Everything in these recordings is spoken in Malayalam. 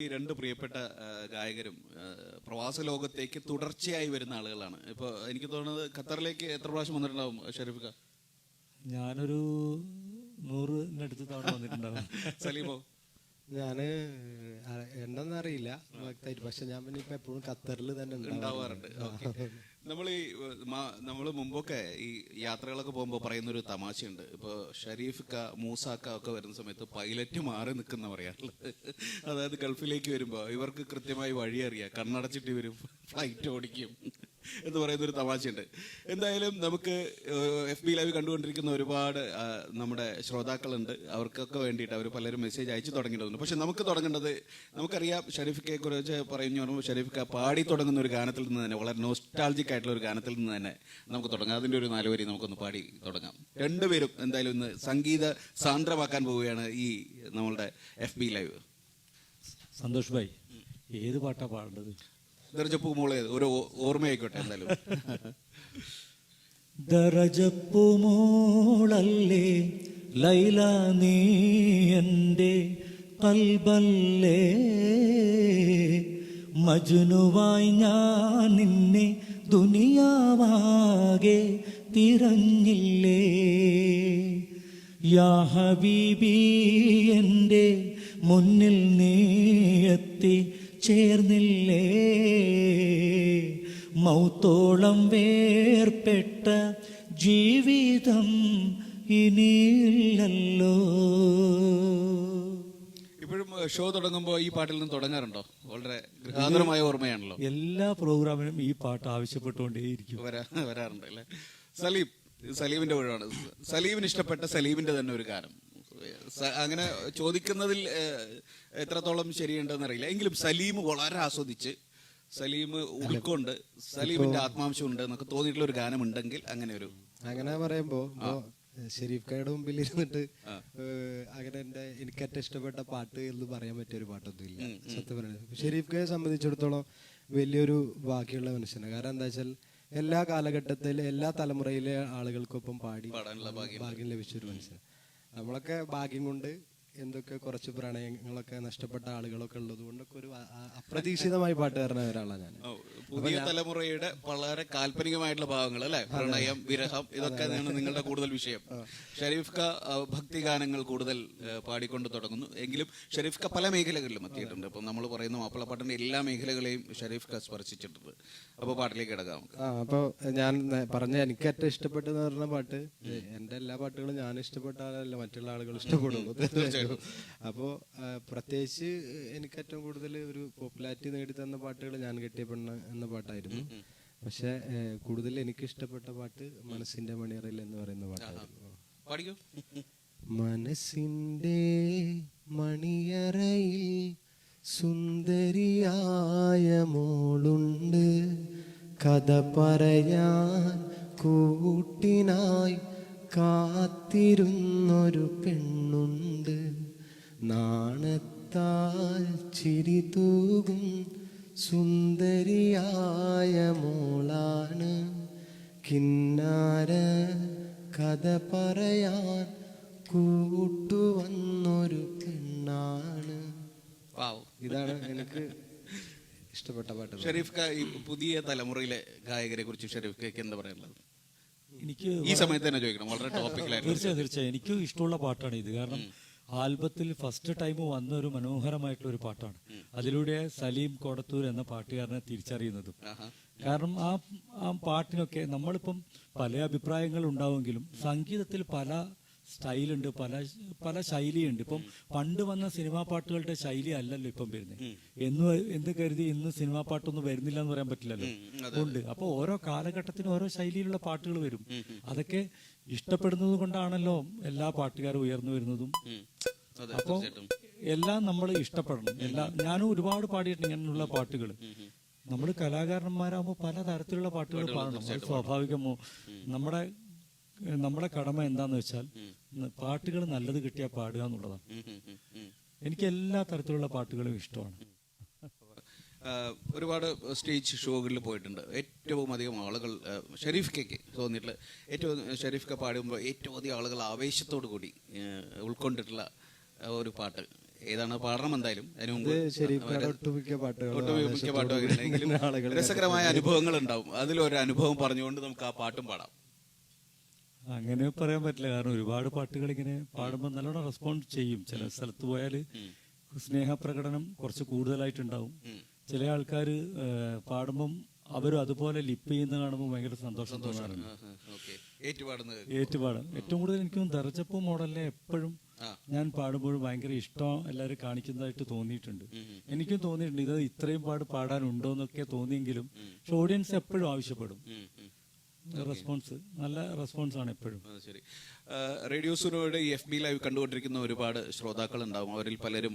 ഈ രണ്ട് പ്രിയപ്പെട്ട ഗായകരും പ്രവാസ ലോകത്തേക്ക് തുടർച്ചയായി വരുന്ന ആളുകളാണ്. ഇപ്പോൾ എനിക്ക് തോന്നുന്നത് ഖത്തറിലേക്ക് എത്ര പ്രാവശ്യം വന്നിട്ടുണ്ടാവും ഷെരീഫ്ക്ക? ഞാനൊരു 100-ന് തവണ വന്നിട്ടുണ്ടാവും. സലീമോ? ഞാന് എണ്ണം അറിയില്ല വ്യക്തമായിട്ട്, പക്ഷെ ഞാൻ പിന്നെ ഇപ്പൊ എപ്പോഴും ഖത്തറിൽ തന്നെ ഉണ്ടാവാറുണ്ട്. നമ്മൾ മുമ്പൊക്കെ ഈ യാത്രകളൊക്കെ പോകുമ്പോൾ പറയുന്നൊരു തമാശയുണ്ട്. ഇപ്പോൾ ഷരീഫ്ക്ക, മൂസാക്ക ഒക്കെ വരുന്ന സമയത്ത് പൈലറ്റ് മാറി നിൽക്കുന്ന പറയാറുള്ളത്. അതായത് ഗൾഫിലേക്ക് വരുമ്പോൾ ഇവർക്ക് കൃത്യമായി വഴി അറിയാം, കണ്ണടച്ചിട്ട് ഇവർ ഫ്ലൈറ്റ് ഓടിക്കും എന്ന് പറയുന്നൊരു തമാശയുണ്ട്. എന്തായാലും നമുക്ക് FB ലൈവ് കണ്ടുകൊണ്ടിരിക്കുന്ന ഒരുപാട് നമ്മുടെ ശ്രോതാക്കളുണ്ട്. അവർക്കൊക്കെ വേണ്ടിയിട്ട് അവർ പലരും മെസ്സേജ് അയച്ചു തുടങ്ങിയിട്ടുണ്ട്. പക്ഷെ നമുക്ക് തുടങ്ങേണ്ടത്, നമുക്കറിയാം ഷെരീഫ്ക്കയെ കുറിച്ച് പറയുമ്പോൾ ഷെരീഫ്ക്ക പാടി തുടങ്ങുന്ന ഒരു ഗാനത്തിൽ നിന്ന് തന്നെ, വളരെ നോസ്റ്റാൾജിക് ആയിട്ടുള്ള ഒരു ഗാനത്തിൽ നിന്ന് തന്നെ നമുക്ക് തുടങ്ങാം. അതിൻ്റെ ഒരു 4 വരി നമുക്കൊന്ന് പാടി തുടങ്ങാം. രണ്ടുപേരും എന്തായാലും ഇന്ന് സംഗീത സാന്ദ്രമാക്കാൻ പോവുകയാണ് ഈ നമ്മളുടെ FB ലൈവ്. സന്തോഷ് ഭായ്, ഏത് പാട്ടാ പാടേണ്ടത്? ദർജപ്പൂ മോളെ ഒരു ഓർമ്മയായിക്കോട്ടെ. എന്തായാലും ദറജപ്പൂ മോളല്ലേ ലൈല, നീ എൻ്റെ കൽബല്ലേ, മജ്നുവായി ഞാൻ നിന്നെ ദുനിയാവാകെ തിരഞ്ഞില്ലേ, യാ ഹബീബി എൻ്റെ മുന്നിൽ നീ എത്തി ചേർന്നില്ലേ, മൗത്തോളം വേർപെട്ട ജീവിതം ഇനിയില്ലല്ലോ. ഇപ്പോഴും ഷോ തുടങ്ങുമ്പോൾ ഈ പാട്ടിൽ നിന്ന് തുടങ്ങാറുണ്ടോ? വളരെ ഗൃഹാതുരമായ ഓർമ്മയാണല്ലോ. എല്ലാ പ്രോഗ്രാമിനും ഈ പാട്ട് ആവശ്യപ്പെട്ടുകൊണ്ടേയിരിക്കും. വരാറുണ്ട് അല്ലേ? സലീമിന്റെ ഒഴിവാണ്. സലീമിന് ഇഷ്ടപ്പെട്ട സലീമിന്റെ തന്നെ ഒരു ഗാനം അങ്ങനെ ചോദിക്കുന്നതിൽ എത്രത്തോളം ശരിയുണ്ടെന്ന് അറിയില്ല. എങ്കിലും സലീം വളരെ ആസ്വദിച്ച്, സലീം ഉൾക്കൊണ്ട്, സലീമിന്റെ ആത്മാംശം ഉണ്ട് എന്നൊക്കെ തോന്നിയിട്ടുള്ള ഒരു ഗാനം ഉണ്ടെങ്കിൽ അങ്ങനെ പറയുമ്പോ ഷെരീഫ്ക്കയുടെ മുമ്പിൽ ഇരുന്നിട്ട് അങ്ങനെ എനിക്ക് ഏറ്റവും ഇഷ്ടപ്പെട്ട പാട്ട് എന്ന് പറയാൻ പറ്റിയ ഒരു പാട്ടൊന്നും ഇല്ല സത്യം പറയുന്നത്. ഷെരീഫ്ക്കയെ സംബന്ധിച്ചിടത്തോളം വലിയൊരു ബാക്കിയുള്ള മനുഷ്യനാണ്. കാരണം എന്താ വെച്ചാൽ എല്ലാ കാലഘട്ടത്തിലെ എല്ലാ തലമുറയിലെ ആളുകൾക്കൊപ്പം പാടി ഭാഗ്യം ലഭിച്ചൊരു മനുഷ്യൻ. നമ്മളൊക്കെ ഭാഗ്യം കൊണ്ട് എന്തൊക്കെ കുറച്ച് പ്രണയങ്ങളൊക്കെ നഷ്ടപ്പെട്ട ആളുകളൊക്കെ ഉള്ളത് കൊണ്ടൊക്കെ ഒരു അപ്രതീക്ഷിതമായി പാട്ടുകാരനായ ഒരാളാണ് ഞാൻ. പുതിയ തലമുറയുടെ വളരെ കാൽപ്പനികമായിട്ടുള്ള ഭാഗങ്ങൾ അല്ലെ, പ്രണയം, വിരഹം, ഇതൊക്കെയാണ് നിങ്ങളുടെ കൂടുതൽ വിഷയം. ഷെരീഫ്ക്ക ഭക്തിഗാനങ്ങൾ കൂടുതൽ പാടിക്കൊണ്ട് തുടങ്ങുന്നു. എങ്കിലും ഷെരീഫ്ക്ക പല മേഖലകളിലും എത്തിയിട്ടുണ്ട്. ഇപ്പം നമ്മൾ പറയുന്ന മാപ്പിളപ്പാട്ടിന്റെ എല്ലാ മേഖലകളെയും ഷെരീഫ്ക്ക സ്പർശിച്ചിട്ടുണ്ട്. അപ്പോൾ പാട്ടിലേക്ക് കിടക്കാം. അപ്പോൾ ഞാൻ പറഞ്ഞ എനിക്ക് ഏറ്റവും ഇഷ്ടപ്പെട്ടെന്ന് പറഞ്ഞ പാട്ട്, എന്റെ എല്ലാ പാട്ടുകളും ഞാൻ ഇഷ്ടപ്പെട്ടാലല്ല മറ്റുള്ള ആളുകൾ ഇഷ്ടപ്പെടുള്ളൂ. അപ്പോൾ പ്രത്യേകിച്ച് എനിക്ക് ഏറ്റവും കൂടുതൽ ഒരു പോപ്പുലാരിറ്റി നേടിത്തന്ന പാട്ടുകൾ ഞാൻ കെട്ടിയ പെണ്ണ് എന്ന പാട്ടായിരുന്നു. പക്ഷെ കൂടുതൽ എനിക്ക് ഇഷ്ടപ്പെട്ട പാട്ട് മനസ്സിന്റെ മണിയറയിൽ എന്ന് പറയുന്ന പാട്ടായിരുന്നു. മനസ്സിന്റെ മണിയറയിൽ സുന്ദരിയായ മോളുണ്ട്, കഥ പറയാൻ കൂട്ടിനായി കാത്തിരുന്നൊരു പെണ്ണുണ്ട്, നാണത്താൽ ചിരി തൂകും സുന്ദരിയായ മോളാണ്, കിന്നാര കഥ പറയാൻ കൂട്ടുവന്നൊരു പെണ്ണാണ്. ഇതാണ് എനിക്ക് ഇഷ്ടപ്പെട്ട പാട്ട്. ഷെരീഫ്ക്ക, ഈ പുതിയ തലമുറയിലെ ഗായകരെ കുറിച്ച് ഷെരീഫ്ക്കയ്ക്ക് എന്താ പറയാനുള്ളത്? എനിക്ക് ഈ സമയത്ത് തന്നെ ചോദിക്കണം, വളരെ ടോപ്പിക്കലായിട്ട്. തീർച്ചയായും എനിക്കും ഇഷ്ടമുള്ള പാട്ടാണ് ഇത്. കാരണം ആൽബത്തിൽ ഫസ്റ്റ് ടൈം വന്ന ഒരു മനോഹരമായിട്ടുള്ള ഒരു പാട്ടാണ്. അതിലൂടെ സലീം കോടത്തൂർ എന്ന പാട്ടുകാരനെ തിരിച്ചറിയുന്നതും. കാരണം ആ പാട്ടിനൊക്കെ നമ്മളിപ്പം പല അഭിപ്രായങ്ങൾ ഉണ്ടാവുമെങ്കിലും സംഗീതത്തിൽ പല സ്റ്റൈലുണ്ട്, പല ശൈലിയുണ്ട്. ഇപ്പം പണ്ട് വന്ന സിനിമാ പാട്ടുകളുടെ ശൈലി അല്ലല്ലോ ഇപ്പം വരുന്നത്. എന്ന് കരുതി ഇന്ന് സിനിമാ പാട്ടൊന്നും വരുന്നില്ല എന്ന് പറയാൻ പറ്റില്ലല്ലോ. ഉണ്ട്. അപ്പോൾ ഓരോ കാലഘട്ടത്തിനും ഓരോ ശൈലിയിലുള്ള പാട്ടുകൾ വരും. അതൊക്കെ ഇഷ്ടപ്പെടുന്നത് കൊണ്ടാണല്ലോ എല്ലാ പാട്ടുകാരും ഉയർന്നു വരുന്നതും. അപ്പോൾ എല്ലാം നമ്മൾ ഇഷ്ടപ്പെടണം. ഞാനും ഒരുപാട് പാടിയിട്ടുണ്ട് ഇങ്ങനെയുള്ള പാട്ടുകൾ. നമ്മൾ കലാകാരന്മാരാകുമ്പോൾ പല തരത്തിലുള്ള പാട്ടുകൾ പാടണം. അത് സ്വാഭാവികമോ. നമ്മുടെ കടമ എന്താന്ന് വെച്ചാൽ പാട്ടുകൾ നല്ലത് കിട്ടിയാൽ പാടുക എന്നുള്ളതാണ്. എനിക്ക് എല്ലാ തരത്തിലുള്ള പാട്ടുകളും ഇഷ്ടമാണ്. ഒരുപാട് സ്റ്റേജ് ഷോകളിൽ പോയിട്ടുണ്ട്. ഏറ്റവും അധികം ആളുകൾ ഷെരീഫ്ക്കയ്ക്ക് തോന്നിയിട്ടുള്ള ഷെരീഫ്ക്ക പാടുമ്പോൾ ഏറ്റവും അധികം ആളുകൾ ആവേശത്തോടു കൂടി ഉൾക്കൊണ്ടിട്ടുള്ള ഒരു പാട്ട് ഏതാണ് പാടണം എന്തായാലും അതിനു മുമ്പ് ഷെരീഫ്ക്കയുടെ ഒട്ടുമിക്ക ഒട്ടുമിക്ക പാട്ടും രസകരമായ അനുഭവങ്ങൾ ഉണ്ടാവും. അതിലൊരു അനുഭവം പറഞ്ഞുകൊണ്ട് നമുക്ക് ആ പാട്ടും പാടാം. അങ്ങനെ പറയാൻ പറ്റില്ല, കാരണം ഒരുപാട് പാട്ടുകൾ ഇങ്ങനെ പാടുമ്പോൾ നല്ലോണം റെസ്പോണ്ട് ചെയ്യും. ചില സ്ഥലത്ത് പോയാൽ സ്നേഹപ്രകടനം കുറച്ച് കൂടുതലായിട്ടുണ്ടാവും. ചില ആൾക്കാർ പാടുമ്പം അവരും അതുപോലെ ലിപ്പ് ചെയ്യുന്ന കാണുമ്പോൾ ഭയങ്കര സന്തോഷം തോന്നാറുണ്ട്. ഏറ്റുപാടും ഏറ്റവും കൂടുതൽ എനിക്കും ദർജപ്പൂ മോഡലിനെ എപ്പോഴും ഞാൻ പാടുമ്പോഴും ഭയങ്കര ഇഷ്ടം എല്ലാവരും കാണിക്കുന്നതായിട്ട് തോന്നിയിട്ടുണ്ട്. എനിക്കും തോന്നിയിട്ടുണ്ട് ഇത് ഇത്രയും പാടാനുണ്ടോ എന്നൊക്കെ തോന്നിയെങ്കിലും പക്ഷെ ഓഡിയൻസ് എപ്പോഴും ആവശ്യപ്പെടും. റെസ്പോൺസ് നല്ല റെസ്പോൺസ് ആണ് എപ്പോഴും. ശരി. റേഡിയോ സുനോയുടെ ഈ FB ലൈവ് കണ്ടുകൊണ്ടിരിക്കുന്ന ഒരുപാട് ശ്രോതാക്കൾ ഉണ്ടാവും. അവരിൽ പലരും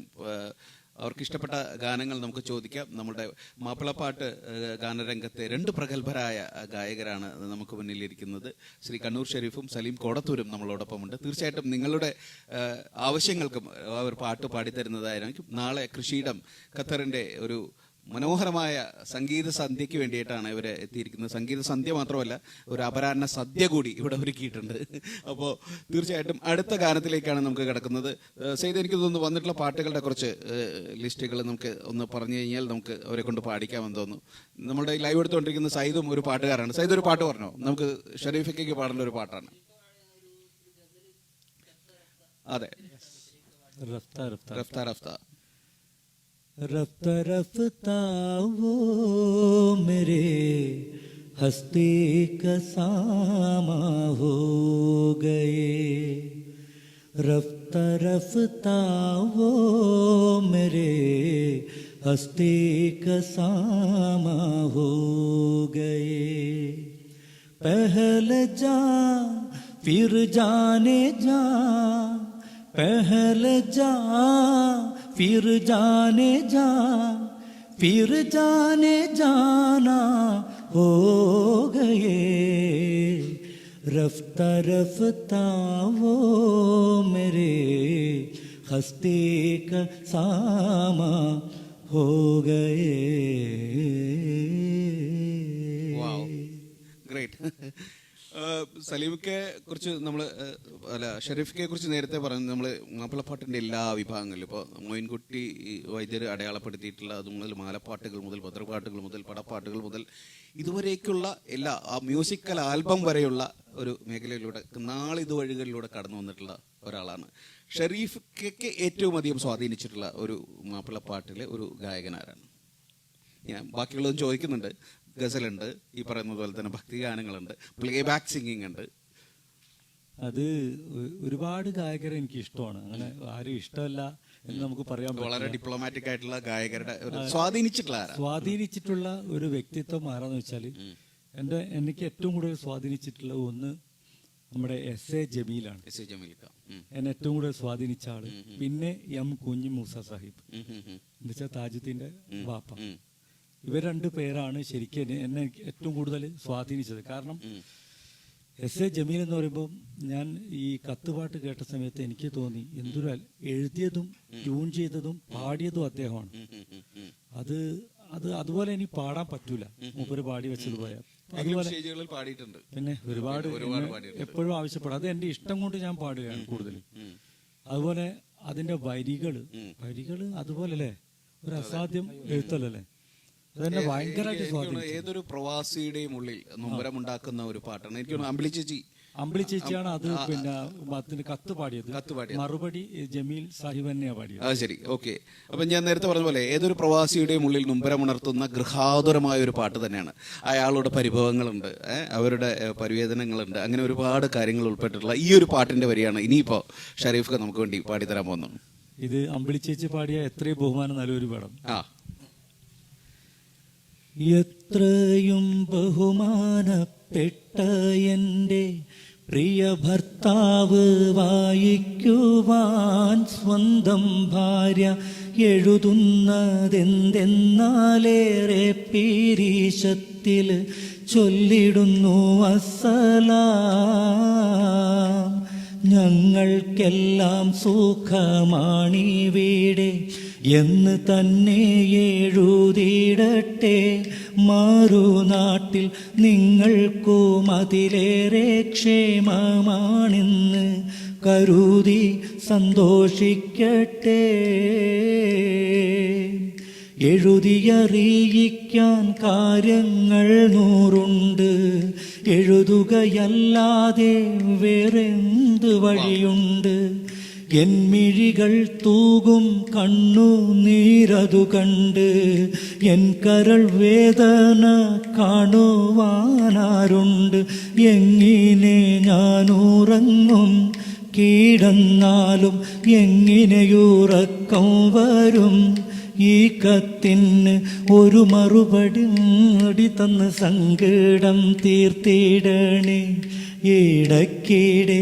അവർക്ക് ഇഷ്ടപ്പെട്ട ഗാനങ്ങൾ നമുക്ക് ചോദിക്കാം. നമ്മുടെ മാപ്പിളപ്പാട്ട് ഗാനരംഗത്തെ 2 പ്രഗത്ഭരായ ഗായകരാണ് നമുക്ക് മുന്നിലിരിക്കുന്നത്. ശ്രീ കണ്ണൂർ ഷെരീഫും സലീം കോടത്തൂരും നമ്മളോടൊപ്പമുണ്ട്. തീർച്ചയായിട്ടും നിങ്ങളുടെ ആവശ്യങ്ങൾക്കും അവർ പാട്ട് പാടിത്തരുന്നതായിരിക്കും. നാളെ കൃഷിയിടം ഖത്തറിൻ്റെ ഒരു മനോഹരമായ സംഗീത സന്ധ്യയ്ക്ക് വേണ്ടിയിട്ടാണ് ഇവർ എത്തിയിരിക്കുന്നത്. സംഗീത സന്ധ്യ മാത്രമല്ല, ഒരു അപരാഹ്ന സദ്യ കൂടി ഇവിടെ ഒരുക്കിയിട്ടുണ്ട്. അപ്പോൾ തീർച്ചയായിട്ടും അടുത്ത ഗാനത്തിലേക്കാണ് നമുക്ക് കിടക്കുന്നത്. സെയ്ദ്, എനിക്ക് തോന്നുന്നു വന്നിട്ടുള്ള പാട്ടുകളുടെ കുറച്ച് ലിസ്റ്റുകൾ നമുക്ക് ഒന്ന് പറഞ്ഞു കഴിഞ്ഞാൽ നമുക്ക് അവരെ കൊണ്ട് പാടിക്കാമെന്ന് തോന്നുന്നു. നമ്മുടെ ലൈവ് എടുത്തുകൊണ്ടിരിക്കുന്ന സയ്യിദും ഒരു പാട്ടുകാരാണ്. സയ്യിദ് ഒരു പാട്ട് പറഞ്ഞോ, നമുക്ക് ഷെരീഫിക്കയ്ക്ക് പാടേണ്ട ഒരു പാട്ടാണ്. അതെ, റഫ്താ റഫ്താ റഫ്താ റഫ്താ. रफ्ता रफ्ता वो मेरे हस्ती का सामा हो गए, रफ्ता रफ्ता वो मेरे हस्ती का सामा हो गए, पहले जा फिर जाने जा, पहले जा फिर जाने जा, फिर जाने जाना हो गए, रफ्ता रफ्ता वो मेरे हस्ती का सामा हो गए. ഗ്രേറ്റ്. സലീമിക്കെ കുറിച്ച് നമ്മൾ ഷെരീഫിക്കെ കുറിച്ച് നേരത്തെ പറഞ്ഞു. നമ്മൾ മാപ്പിളപ്പാട്ടിൻ്റെ എല്ലാ വിഭാഗങ്ങളിലും ഇപ്പോൾ മൊയിൻകുട്ടി വൈദ്യർ അടയാളപ്പെടുത്തിയിട്ടുള്ള അത് മുതൽ മാലപ്പാട്ടുകൾ മുതൽ ഭദ്രപാട്ടുകൾ മുതൽ പടപ്പാട്ടുകൾ മുതൽ ഇതുവരേക്കുള്ള എല്ലാ ആ മ്യൂസിക്കൽ ആൽബം വരെയുള്ള ഒരു മേഖലയിലൂടെ നാളിതുവഴികളിലൂടെ കടന്നു വന്നിട്ടുള്ള ഒരാളാണ്. ഷെരീഫിക്കെ ഏറ്റവും അധികം സ്വാധീനിച്ചിട്ടുള്ള ഒരു മാപ്പിളപ്പാട്ടിലെ ഒരു ഗായകനാരാണ്? ഞാൻ ബാക്കിയുള്ളതും ചോദിക്കുന്നുണ്ട്. ഗസലുണ്ട്, ഈ പറയുന്നത് പോലെ തന്നെ ഭക്തിഗാനങ്ങളുണ്ട്, പ്ലേ ബാക്ക് സിംഗിങ് ഉണ്ട്. അത് ഒരുപാട് ഗായകരെ എനിക്ക് ഇഷ്ടമാണ്. അങ്ങനെ ആരും ഇഷ്ടമല്ല എന്ന് നമുക്ക് പറയാൻ പറ്റില്ല. വളരെ ഡിപ്ലോമാറ്റിക് ആയിട്ടുള്ള ഗായകരുടെ സ്വാധീനിച്ചിട്ടുള്ള ഒരു വ്യക്തിത്വം ആരാന്ന് വെച്ചാൽ എനിക്ക് ഏറ്റവും കൂടുതൽ സ്വാധീനിച്ചിട്ടുള്ള ഒന്ന് നമ്മുടെ SA ജമീലാണ്. എന്നെ ഏറ്റവും കൂടുതൽ സ്വാധീനിച്ച ആള്. പിന്നെ M കുഞ്ഞി മൂസ സാഹിബ് എന്ന് വെച്ചാൽ താജുദ്ദീന്റെ വാപ്പ. ഇവർ 2 പേരാണ് ശരിക്കും എന്നെ ഏറ്റവും കൂടുതൽ സ്വാധീനിച്ചത്. കാരണം SA ജമീൽ എന്ന് പറയുമ്പോൾ ഞാൻ ഈ കത്തുപാട്ട് കേട്ട സമയത്ത് എനിക്ക് തോന്നി എന്തൊരു എഴുതിയതും ട്യൂൺ ചെയ്തതും പാടിയതും അദ്ദേഹമാണ്. അത് അതുപോലെ ഇനി പാടാൻ പറ്റൂല, മൂപ്പര് പാടി വെച്ചത് പോയാൽ. അതുപോലെ പിന്നെ ഒരുപാട് എപ്പോഴും ആവശ്യപ്പെടും. അത് എന്റെ ഇഷ്ടം കൊണ്ട് ഞാൻ പാടുകയാണ് കൂടുതലും. അതുപോലെ അതിന്റെ വരികള് അതുപോലെ അല്ലേ, ഒരു അസാധ്യം എഴുത്തല്ലേ, അതെന്നെ ഭയങ്കരമായിട്ട് സ്വാധീനിച്ചു. ഏതൊരു പ്രവാസിയുടെയും ഉള്ളിൽ നൊമ്പരമുണ്ടാക്കുന്ന ഒരു പാട്ടാണ്. എനിക്ക് അമ്പിളി ചേച്ചിയാണ് അത്. പിന്നെ കത്ത് പാടിയത് മറുപടി ജമീൽ സാഹിബ് തന്നെയാണ് പാടിയത്. അത് ശരി, ഓക്കെ. അപ്പം ഞാൻ നേരത്തെ പറഞ്ഞ പോലെ ഏതൊരു പ്രവാസിയുടെയും ഉള്ളിൽ നൊമ്പരമുണർത്തുന്ന ഗൃഹാതുരമായ ഒരു പാട്ട് തന്നെയാണ്. അയാളുടെ പരിഭവങ്ങളുണ്ട്, അവരുടെ പരിവേദനങ്ങളുണ്ട്, അങ്ങനെ ഒരുപാട് കാര്യങ്ങൾ ഉൾപ്പെട്ടിട്ടുള്ള ഈ ഒരു പാട്ടിന്റെ വരിയാണ് ഇനിയിപ്പോ ഷരീഫ് നമുക്ക് വേണ്ടി പാടിത്തരാൻ പോകുന്നത്. ഇത് അമ്പിളി ചേച്ചി പാടിയ എത്രയും ബഹുമാനം നല്ലൊരു പടം. എത്രയും ബഹുമാനപ്പെട്ട എൻ്റെ പ്രിയ ഭർത്താവ് വായിക്കുവാൻ സ്വന്തം ഭാര്യ എഴുതുന്നതെന്തെന്നാലേറെ പീരീശത്തിൽ ചൊല്ലിടുന്നു അസ്സലാം. ഞങ്ങൾക്കെല്ലാം സുഖമാണീ വീട് എന്ന് തന്നെ എഴുതിയിടട്ടെ. മാറുനാട്ടിൽ നിങ്ങൾക്കും അതിലേറെ ക്ഷേമമാണെന്ന് കരുതി സന്തോഷിക്കട്ടെ. എഴുതിയറിയിക്കാൻ കാര്യങ്ങൾ 100 എഴുതുകയല്ലാതെ വേറെന്ത് വഴിയുണ്ട്. എന്മിഴികൾ തൂകും കണ്ണുനീരതു കണ്ട് എൻ കരൾ വേദന കാണുവാനാരുണ്ട്. എങ്ങനെ ഞാൻ ഉറങ്ങും കീടന്നാലും എങ്ങനെയുറക്കം വരും. ഈ കത്തിന് ഒരു മറുപടി തന്ന് സങ്കടം തീർത്തിടണേ. ഇടയ്ക്കിടെ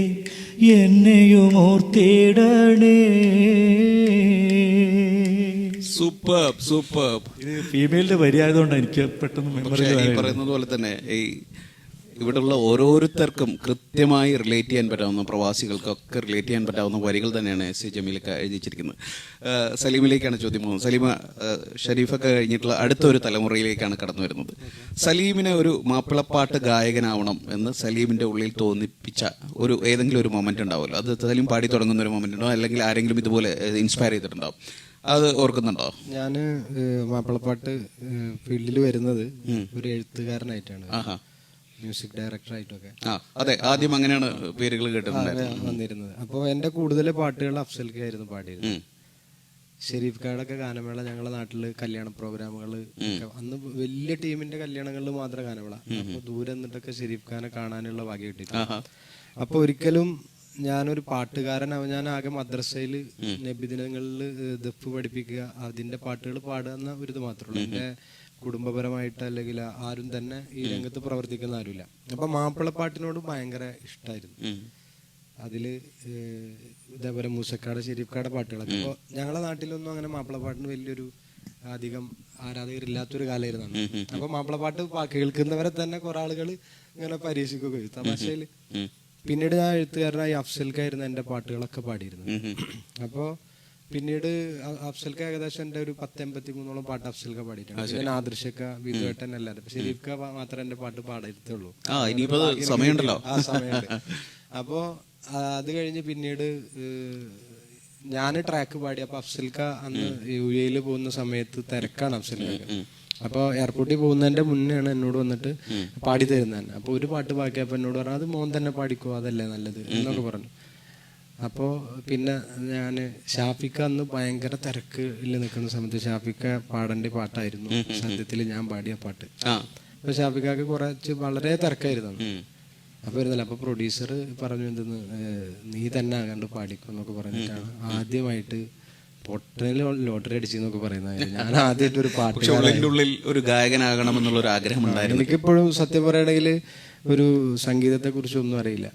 എന്നെയും ഓർത്തിടണേ. സൂപ്പർ. ഇത് ഫീമെയിലിന്റെ വരിയായതുകൊണ്ടാണ് എനിക്ക് പെട്ടെന്ന് പക്ഷേ ഈ മെമ്മറി. പറയുന്നത് പോലെ തന്നെ ഈ ഇവിടെയുള്ള ഓരോരുത്തർക്കും കൃത്യമായി റിലേറ്റ് ചെയ്യാൻ പറ്റാവുന്ന, പ്രവാസികൾക്കൊക്കെ റിലേറ്റ് ചെയ്യാൻ പറ്റാവുന്ന വരികൾ തന്നെയാണ് എസ് എ ജമീലൊക്കെ എഴുതിച്ചിരിക്കുന്നത്. സലീമിലേക്കാണ് ചോദ്യം പോകുന്നത്. സലീമ, ഷരീഫൊക്കെ കഴിഞ്ഞിട്ടുള്ള അടുത്തൊരു തലമുറയിലേക്കാണ് കടന്നു വരുന്നത്. സലീമിനെ ഒരു മാപ്പിളപ്പാട്ട് ഗായകനാവണം എന്ന് സലീമിന്റെ ഉള്ളിൽ തോന്നിപ്പിച്ച ഏതെങ്കിലും ഒരു മൊമെന്റ് ഉണ്ടാവുമല്ലോ. അത് സലീം പാടി തുടങ്ങുന്ന ഒരു മൊമെന്റ് ഉണ്ടോ, അല്ലെങ്കിൽ ആരെങ്കിലും ഇതുപോലെ ഇൻസ്പയർ ചെയ്തിട്ടുണ്ടാവും? അത് ഓർക്കുന്നുണ്ടോ? ഞാൻ മാപ്പിളപ്പാട്ട് ഫീൽഡിൽ വരുന്നത് ഒരു എഴുത്തുകാരനായിട്ടാണ്, മ്യൂസിക് ഡയറക്ടറായിട്ടൊക്കെ. അതെ, ആദ്യം അങ്ങനെയാണ് പേരുകൾ കേട്ടിട്ടുണ്ടായിരുന്നത്, വന്നിരുന്നത്. അപ്പോൾ എൻ്റെ കൂടുതൽ പാട്ടുകൾ അഫ്സൽക്കായിരുന്നു പാടിയിരുന്നത്. ഷെരീഫ് ഖാടൊക്കെ ഗാനമേള ഞങ്ങളുടെ നാട്ടില് കല്യാണ പ്രോഗ്രാമുകൾ അന്ന് വലിയ ടീമിന്റെ കല്യാണങ്ങളിൽ മാത്രം ഗാനമേള. അപ്പൊ ദൂരെ നിന്നിട്ടൊക്കെ ഷെരീഫ് ഖാനെ കാണാനുള്ള ഭാഗ്യം കിട്ടിയിട്ടുണ്ട്. അപ്പൊ ഒരിക്കലും ഞാനൊരു പാട്ടുകാരനാവും. ഞാൻ ആകെ മദ്രസയിൽ നബിദിനങ്ങളിൽ ദഫ് പഠിപ്പിക്കുക, അതിന്റെ പാട്ടുകൾ പാടുക എന്ന ഒരു ഇത് മാത്രമേ ഉള്ളൂ. എന്റെ കുടുംബപരമായിട്ട് അല്ലെങ്കിൽ ആരും തന്നെ ഈ രംഗത്ത് പ്രവർത്തിക്കുന്ന ആരുമില്ല. അപ്പൊ മാപ്പിളപ്പാട്ടിനോട് ഭയങ്കര ഇഷ്ടമായിരുന്നു. അതില് ഇതേപോലെ മൂസക്കാട്, ഷെരീഫ് ഖാടെ പാട്ടുകളൊക്കെ. അപ്പോൾ ഞങ്ങളുടെ നാട്ടിലൊന്നും അങ്ങനെ മാപ്പിളപ്പാട്ടിന് വലിയൊരു അധികം ആരാധകരില്ലാത്തൊരു കാലമായിരുന്നു. അപ്പൊ മാപ്പിളപ്പാട്ട് കേൾക്കുന്നവരെ തന്നെ കുറെ ആളുകൾ ഇങ്ങനെ പരീക്ഷിക്കുകയും തമാശയില്. പിന്നീട് ഞാൻ എഴുത്തുകാരനായി അഫ്സൽക്കായിരുന്നു എൻ്റെ പാട്ടുകളൊക്കെ പാടിയിരുന്നത്. അപ്പോൾ പിന്നീട് അഫ്സൽക്ക ഏകദേശം എൻ്റെ ഒരു 10-83 പാട്ട് അഫ്സൽക്ക പാടിയിട്ടുണ്ട്. പിന്നെ ആദർശക്ക, വിധുവേട്ടൻ എല്ലാവരും. ഷെരീഫ് ഖാ മാത്രമേ എൻ്റെ പാട്ട് പാടരുത്തുള്ളൂ. ആ സമയമുണ്ട്. അപ്പോ അത് കഴിഞ്ഞ് പിന്നീട് ഞാൻ ട്രാക്ക് പാടി. അപ്പൊ അഫ്സൽക്ക അന്ന് UAE പോകുന്ന സമയത്ത് തിരക്കാണ് അഫ്സൽക്ക. അപ്പോൾ എയർപോർട്ടിൽ പോകുന്നതിന്റെ മുന്നെയാണ് എന്നോട് വന്നിട്ട് പാടി തരുന്നത്. അപ്പോൾ ഒരു പാട്ട് ബാക്കിയപ്പോൾ എന്നോട് പറഞ്ഞു, അത് മോൻ തന്നെ പാടിക്കോ, അതല്ലേ നല്ലത് എന്നൊക്കെ പറഞ്ഞു. അപ്പോൾ പിന്നെ ഞാൻ ഷാഫിക്ക അന്ന് ഭയങ്കര തിരക്കിൽ നിൽക്കുന്ന സമയത്ത് ഷാഫിക്ക പാടേണ്ട പാട്ടായിരുന്നു സത്യത്തിൽ ഞാൻ പാടിയ പാട്ട്. അപ്പൊ ഷാഫിക്കാക്ക് കുറച്ച് വളരെ തിരക്കായിരുന്നു. അപ്പൊ ഇരുന്നല്ലോ. അപ്പൊ പ്രൊഡ്യൂസർ പറഞ്ഞു, എന്തെന്ന് നീ തന്നെ ആകണ്ട് പാടിക്കോ എന്നൊക്കെ പറഞ്ഞിട്ടാണ് ആദ്യമായിട്ട് പൊട്ടനിൽ ലോട്ടറി അടിച്ചെന്നൊക്കെ പറയുന്നത്. ഞാൻ ആദ്യമായിട്ട് ഒരു പാട്ട് ഉള്ളിൽ ഒരു ഗായകനാകണമെന്നുള്ള ഒരു ആഗ്രഹം ഉണ്ടായിരുന്നു. എനിക്കിപ്പോഴും സത്യം പറയണമെങ്കിൽ ഒരു സംഗീതത്തെ കുറിച്ച് ഒന്നും അറിയില്ല,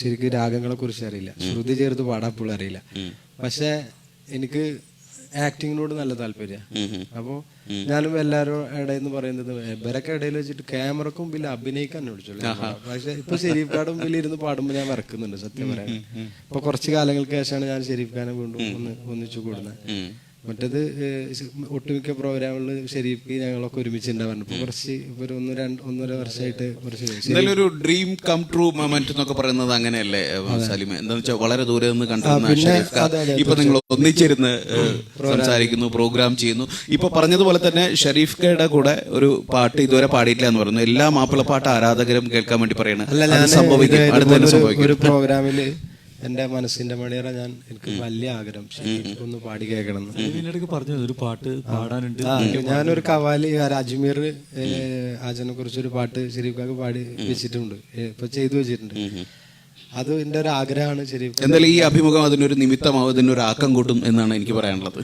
ശരിക്കും രാഗങ്ങളെ കുറിച്ച് അറിയില്ല, ശ്രുതി ചേർത്ത് പാടാപ്പോഴും അറിയില്ല. പക്ഷെ എനിക്ക് ആക്ടിങ്ങിനോട് നല്ല താല്പര്യം. അപ്പോൾ ഞാനും എല്ലാവരും ഇടയിൽ നിന്ന് പറയുന്നത് ഇവരൊക്കെ ഇടയിൽ വെച്ചിട്ട് ക്യാമറക്ക് മുമ്പിൽ അഭിനയിക്കാൻ വിളിച്ചോളൂ. പക്ഷെ ഇപ്പൊ ഷെരീഫ് ഖാന്റെ മുമ്പിൽ ഇരുന്ന് പാടുമ്പോൾ ഞാൻ മറക്കുന്നുണ്ട് സത്യം പറയാൻ. ഇപ്പൊ കുറച്ച് കാലങ്ങൾക്ക് ശേഷമാണ് ഞാൻ ഷെരീഫ് ഖാനെ വീണ്ടും ഒന്നിച്ചു കൂടുന്നത്. മറ്റേത് ഒട്ടുമിക്ക പ്രോഗ്രാമുകളിൽ ഷെരീഫ് ഞങ്ങളൊക്കെ ഒരുമിച്ചുണ്ടാവാറുണ്ട്. ഇപ്പൊ കുറച്ച് ഒരു 1-1.5 വർഷമായിട്ട് കുറച്ച് ഒരു ഡ്രീം കം ട്രൂ മൊമെന്റ് എന്നൊക്കെ പറയുന്നത് അങ്ങനെയല്ലേ സലിമ? എന്താണെന്ന് വെച്ചാൽ വളരെ ദൂരെ നിന്ന് കണ്ടിരുന്ന ഇപ്പൊ നിങ്ങൾ ഒന്നിച്ചിരുന്ന് സംസാരിക്കുന്നു, പ്രോഗ്രാം ചെയ്യുന്നു. ഇപ്പൊ പറഞ്ഞതുപോലെ തന്നെ ഷെരീഫ് ഖായുടെ കൂടെ ഒരു പാട്ട് ഇതുവരെ പാടിയിട്ടില്ല എന്ന് പറയുന്നു. എല്ലാ മാപ്പിളപ്പാട്ട് ആരാധകരും കേൾക്കാൻ വേണ്ടി പറയണത് സംഭവിക്കും. ഒരു പ്രോഗ്രാമില് എന്റെ മനസ്സിന്റെ മണിയറ എനിക്ക് വലിയ ആഗ്രഹം ഒന്ന് പാടി കേൾക്കണം. പറഞ്ഞു ഒരു പാട്ട് പാടാനുണ്ട്. ഞാനൊരു കവാലി അജ്മീർ ആജനെ കുറിച്ചൊരു പാട്ട് ഷെരീഫ് ഖാക്ക് പാടി വെച്ചിട്ടുണ്ട്, ഇപ്പൊ ചെയ്തു വെച്ചിട്ടുണ്ട്. അത് എന്റെ ഒരു ആഗ്രഹമാണ്. ഷെരീഫ് എന്തായാലും ഈ അഭിമുഖം അതിനൊരു നിമിത്തമാവും, അതിനൊരു ആക്കം കൂട്ടും എന്നാണ് എനിക്ക് പറയാനുള്ളത്.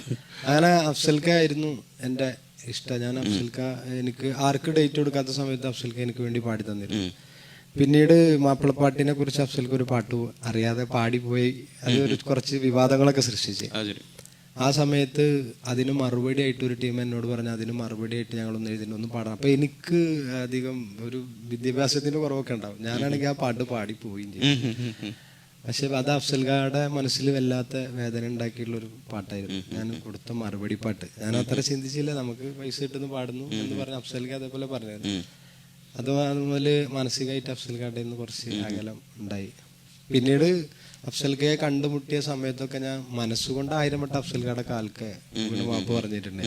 അങ്ങനെ അഫ്സൽക്ക ആയിരുന്നു എന്റെ ഇഷ്ടം. ഞാൻ അഫ്സൽക്ക എനിക്ക് ആർക്ക് ഡേറ്റ് കൊടുക്കാത്ത സമയത്ത് അഫ്സൽക്ക എനിക്ക് വേണ്ടി പാടി തന്നിരുന്നു. പിന്നീട് മാപ്പിളപ്പാട്ടിനെ കുറിച്ച് അഫ്സൽക്ക് ഒരു പാട്ട് അറിയാതെ പാടിപ്പോയി. അത് കുറച്ച് വിവാദങ്ങളൊക്കെ സൃഷ്ടിച്ച്. ആ സമയത്ത് അതിന് മറുപടി ആയിട്ട് ഒരു ടീം എന്നോട് പറഞ്ഞു, അതിന് മറുപടി ആയിട്ട് ഞങ്ങളൊന്ന് എഴുതിനൊന്നും പാടാം. അപ്പൊ എനിക്ക് അധികം ഒരു വിദ്യാഭ്യാസത്തിന്റെ കുറവൊക്കെ ഉണ്ടാവും. ഞാനാണെങ്കിൽ ആ പാട്ട് പാടിപ്പോയി ചെയ്യും. പക്ഷെ അത് അഫ്സൽഖായുടെ മനസ്സിൽ വല്ലാത്ത വേദന ഉണ്ടാക്കിയിട്ടുള്ള ഒരു പാട്ടായിരുന്നു ഞാൻ കൊടുത്ത മറുപടി പാട്ട്. ഞാൻ അത്ര ചിന്തിച്ചില്ല, നമുക്ക് പൈസ കിട്ടുന്നു പാടുന്നു എന്ന് പറഞ്ഞ അഫ്സൽഖ അതേപോലെ പറഞ്ഞായിരുന്നു. അതുപോലെ മാനസികമായിട്ട് അഫ്സൽഖാന്റെ കുറച്ച് അകലം ഉണ്ടായി. പിന്നീട് അഫ്സൽക്കയെ കണ്ടുമുട്ടിയ സമയത്തൊക്കെ ഞാൻ മനസ്സുകൊണ്ട് 1000 വട്ടം അഫ്സൽക്കയുടെ കാൽക്ക് വീണ് മാപ്പ് പറഞ്ഞിട്ടുണ്ട്.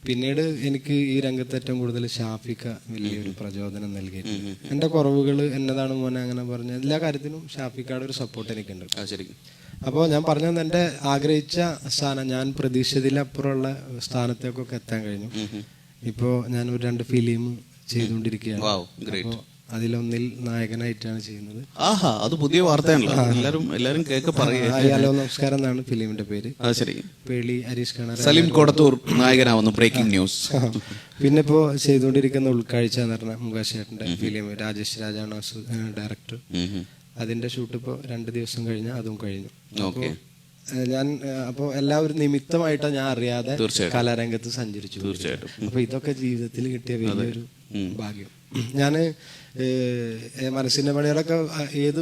പിന്നീട് എനിക്ക് ഈ രംഗത്ത് ഏറ്റവും കൂടുതൽ ഷാഫിക്ക വലിയൊരു പ്രചോദനം നൽകിയിട്ടുണ്ട്. എൻ്റെ കുറവുകൾ എന്നതാണ് മോനെ അങ്ങനെ പറഞ്ഞ എല്ലാ കാര്യത്തിനും ഷാഫിക്കയുടെ ഒരു സപ്പോർട്ട് എനിക്കുണ്ട്. ശരി. അപ്പോൾ ഞാൻ പറഞ്ഞു എൻ്റെ ആഗ്രഹിച്ച സ്ഥാനം, ഞാൻ പ്രതീക്ഷിച്ചതിലപ്പുറമുള്ള സ്ഥാനത്തേക്കൊക്കെ എത്താൻ കഴിഞ്ഞു. ഇപ്പോൾ ഞാൻ ഒരു 2 ഫിലിം ചെയ്തുകൊണ്ടിരിക്കുകയാണ്. അപ്പോൾ അതിലൊന്നിൽ നായകനായിട്ടാണ് ചെയ്യുന്നത്. ആഹാ, അത് പുതിയ വാർത്തയാണല്ലോ. എല്ലാരും കേൾക്കെ പറയുക. ഹലോ നമസ്കാരം എന്നാണ് ഫിലിമിന്റെ പേര്. ശരി. പേളി ഹരീഷ് കണാർ, സലീം കോടത്തൂർ നായകനാവുന്നു. Breaking news. പിന്നെ ഇപ്പോൾ ചെയ്തുകൊണ്ടിരിക്കുന്ന ഉൾക്കാഴ്ച എന്ന് പറഞ്ഞ മുകേഷ് ചേട്ടന്റെ ഫിലിം, രാജേഷ് രാജാണ് ഡയറക്ടർ. അതിന്റെ ഷൂട്ട് ഇപ്പോൾ 2 ദിവസം കഴിഞ്ഞ അതും കഴിഞ്ഞു. അപ്പോൾ എല്ലാവരും നിമിത്തമായിട്ടാണ് ഞാൻ അറിയാതെ കലാരംഗത്ത് സഞ്ചരിച്ചു. തീർച്ചയായിട്ടും. അപ്പൊ ഇതൊക്കെ ജീവിതത്തിൽ കിട്ടിയ വലിയൊരു ഭാഗ്യം. ഞാന് മനസ്സിന്റെ പണികളൊക്കെ ഏത്